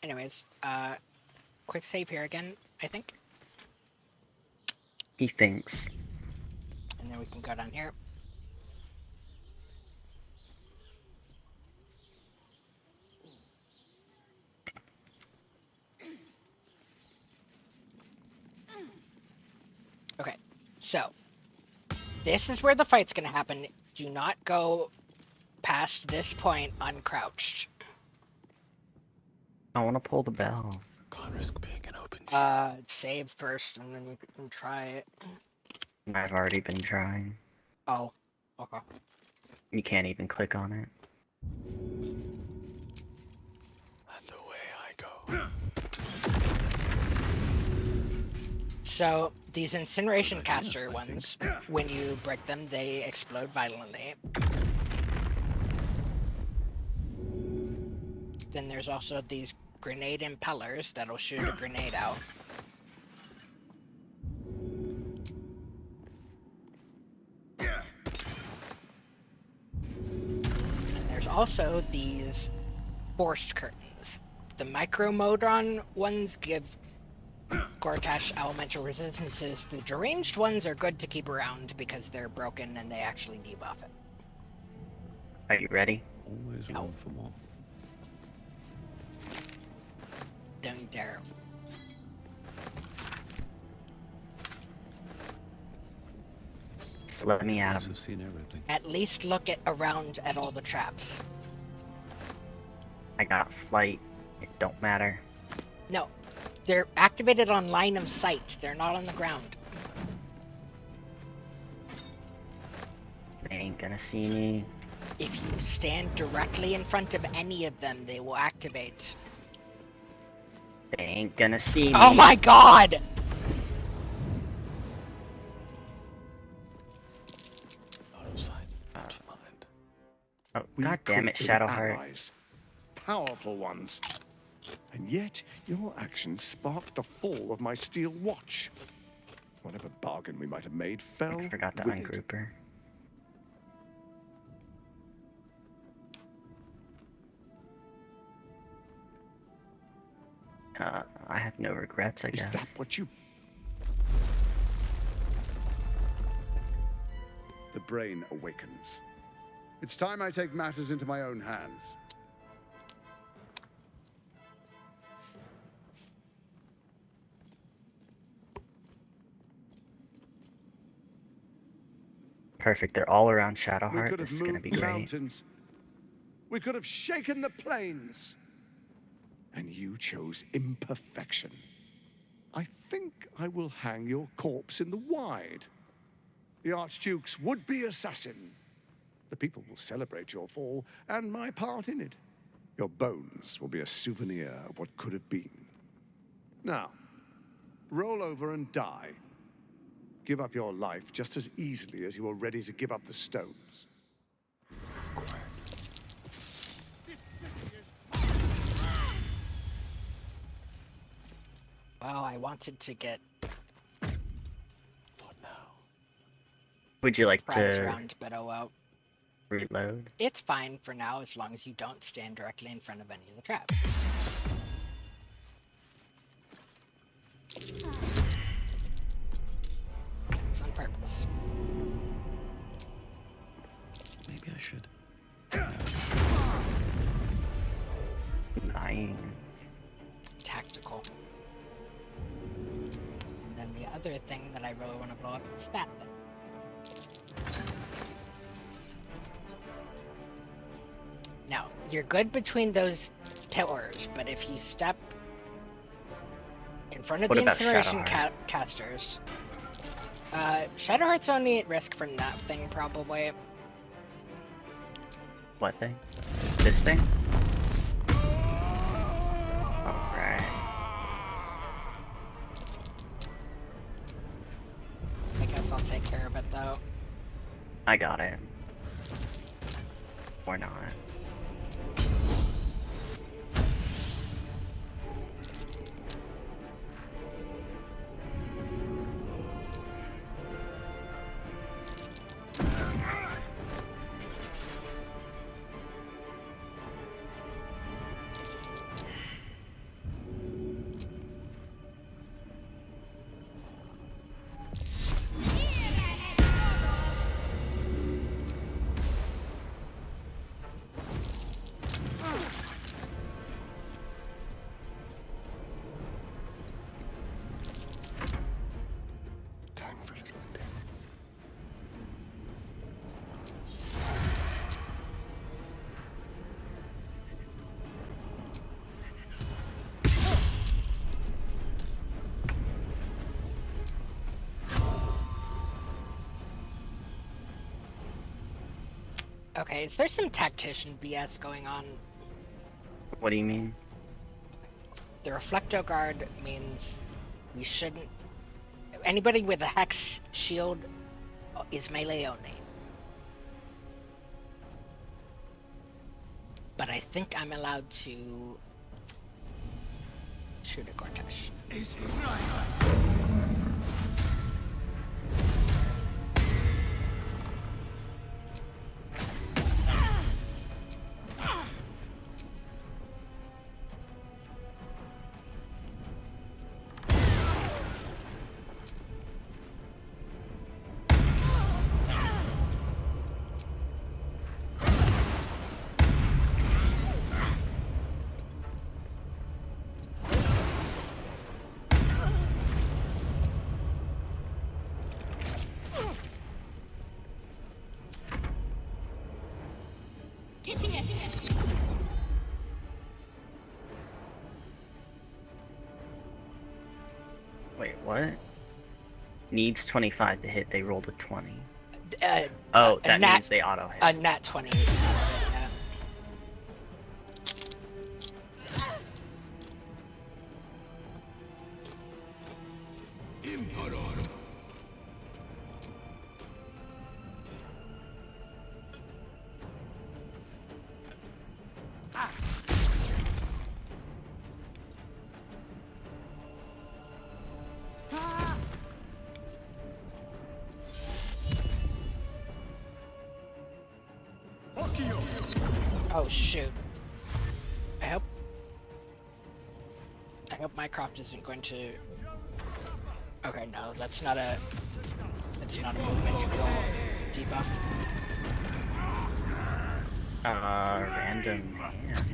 Anyways, quick save here again, I think. He thinks. And then we can go down here. Okay, so this is where the fight's gonna happen. Do not go past this point uncrouched. I want to pull the bell. Can't risk being an open. Save first, and then you can try it. I've already been trying. Oh, okay. You can't even click on it. And away I go. So these incineration caster ones, when you break them, they explode violently. Then there's also these grenade impellers that'll shoot a grenade out. And there's also these forced curtains. The micro-modron ones give Gortash elemental resistances. The deranged ones are good to keep around because they're broken and they actually debuff it. Are you ready? Always room for more. Don't you dare. Just let me at him. I've seen everything. At least look around at all the traps. I got flight. It don't matter. No, they're activated on line of sight. They're not on the ground. They ain't gonna see me. If you stand directly in front of any of them, they will activate. They ain't gonna see me. Oh my god! Out of sight, out of mind. Oh, We god damn it, could be Shadowheart. allies, powerful ones. And yet, your actions sparked the fall of my steel watch. Whatever bargain we might have made fell I forgot to with it. ungroup her. I have no regrets, I guess. Is that what you... The brain awakens. It's time I take matters into my own hands. Perfect, they're all around We Shadowheart. could This have is gonna moved be great. mountains. We could have shaken the plains. And you chose imperfection. I think I will hang your corpse in the wide. The Archduke's would-be assassin. The people will celebrate your fall and my part in it. Your bones will be a souvenir of what could have been. Now, roll over and die. Give up your life just as easily as you are ready to give up the stones. Well, I wanted to get Would you like prize to round, but oh well. reload? It's fine for now as long as you don't stand directly in front of any of the traps. It's on purpose. Maybe I should. Nine. Tactical. And then the other thing that I really want to blow up is that thing. Now, you're good between those pillars, but if you step in front of What the about incineration Shadowheart? casters, Shadowheart's only at risk from that thing, probably. What thing? This thing? Alright. I guess I'll take care of it, though. I got it. Or not. Time for a little death. Okay, is there some tactician BS going on? What do you mean? The Reflecto Guard means we shouldn't Anybody with a hex shield is melee only. But I think I'm allowed to shoot a Gortash. Wait, what? Needs 25 to hit, they rolled a 20. Oh, that means they auto hit. A nat 20. Oh shoot. I hope Mycroft isn't going to... Okay, no, that's not a movement control debuff. Random hand.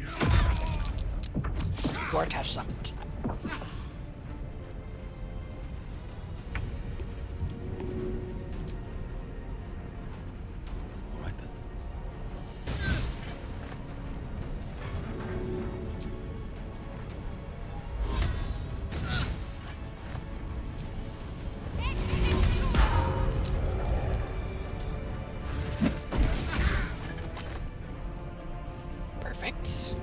Gortash summoned. Perfect.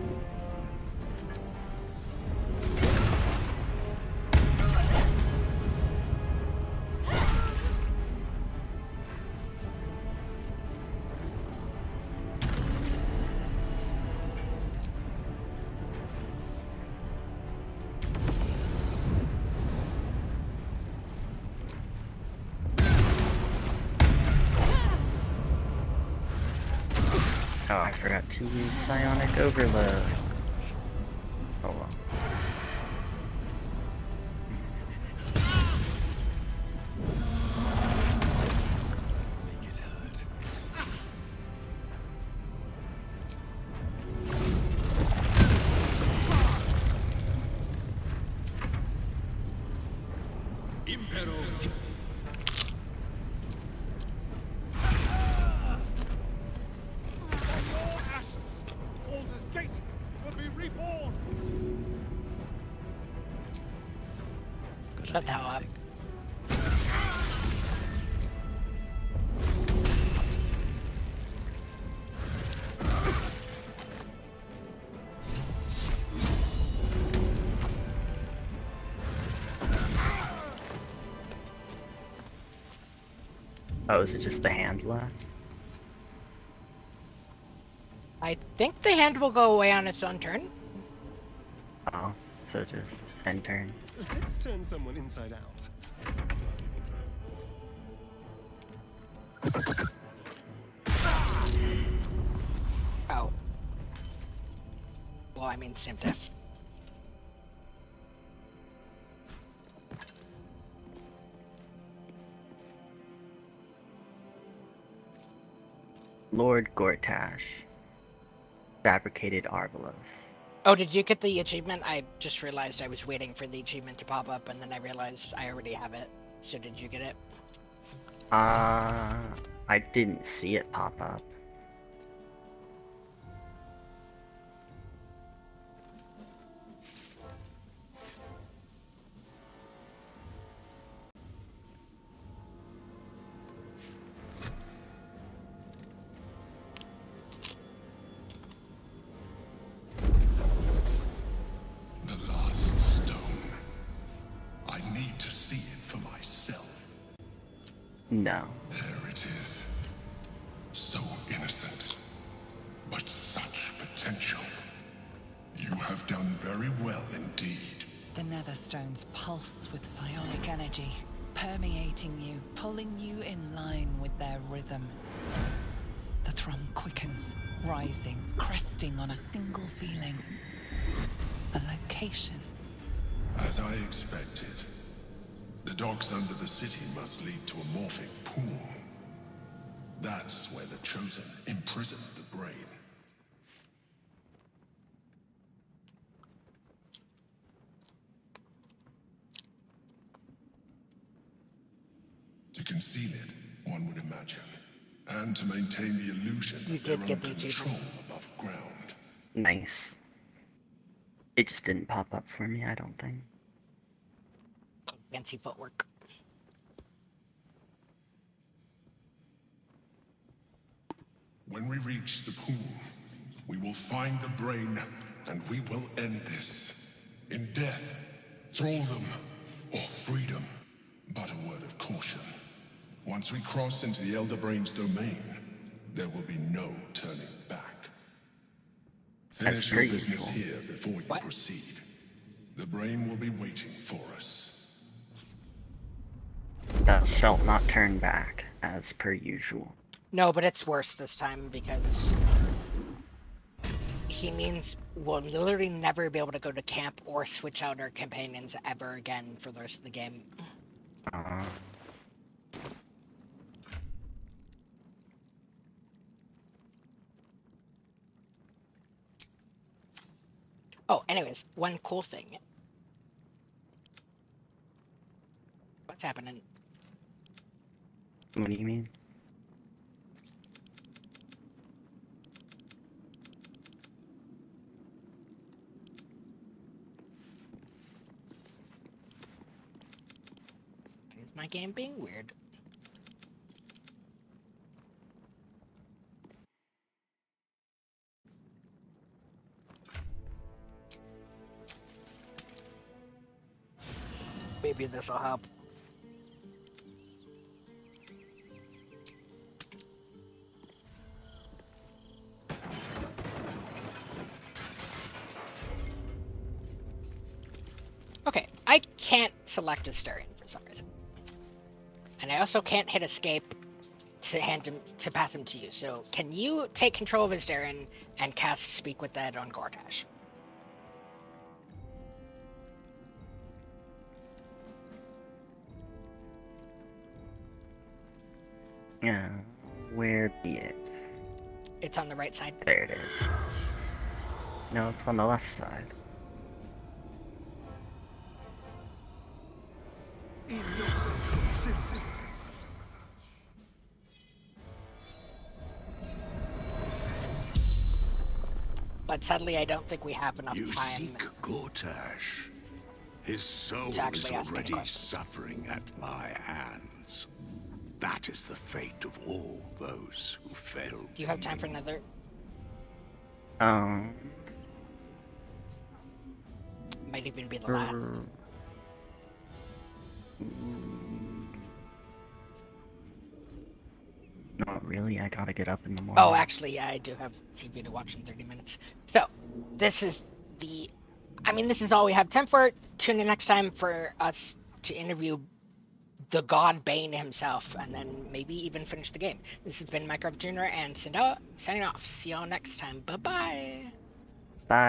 Oh, I forgot to use Psionic Overload. Oh well. Make it hurt. Impero. Shut the hell up. Oh, is it just the hand left? I think the hand will go away on its own turn. Oh, so just end turn. Let's turn someone inside out. Oh. Well, I mean, same death. Lord Gortash. Fabricated Arbaleth. Oh, did you get the achievement? I just realized I was waiting for the achievement to pop up, and then I realized I already have it. So did you get it? I didn't see it pop up. The last stone. I need to see it for myself. No. There it is. So innocent, but such potential. You have done very well indeed. The Netherstones pulse with psionic energy, permeating you, pulling you in line with their rhythm. The thrum quickens, rising, cresting on a single feeling. A location. As I expected, the docks under the city must lead to a morphing pool. That's where the Chosen imprisoned the brain. To conceal it, one would imagine. And to maintain the illusion You of their did get own BG3. control above ground. Nice. It just didn't pop up for me, I don't think. Fancy footwork. When we reach the pool, we will find the brain, and we will end this. In death, thraldom, or freedom. But a word of caution. Once we cross into the Elder Brain's domain, there will be no turning back. Finish your business here before you proceed. The brain will be waiting for us. Thou shalt not turn back, as per usual. No, but it's worse this time because he means we'll literally never be able to go to camp or switch out our companions ever again for the rest of the game. Oh, anyways, one cool thing. What's happening? What do you mean? Is my game being weird? Maybe this will help. Okay, I can't select Astarion for some reason. And I also can't hit escape to hand him to pass him to you. So can you take control of Astarion and cast Speak with Dead on Gortash? Yeah, where be it? It's on the right side. There it is. No, it's on the left side. But sadly, I don't think we have enough You time. seek Gortash. His soul To actually is ask any already questions. suffering at my hands. That is the fate of all those who failed. Do you have time for another? Might even be the last. Not really, I gotta get up in the morning. Oh, actually, yeah, I do have TV to watch in 30 minutes. So, this is the... I mean, this is all we have time for. Tune in next time for us to interview the God Bane himself, and then maybe even finish the game. This has been Minecraft Junior and Sindel signing off. See y'all next time. Bye-bye!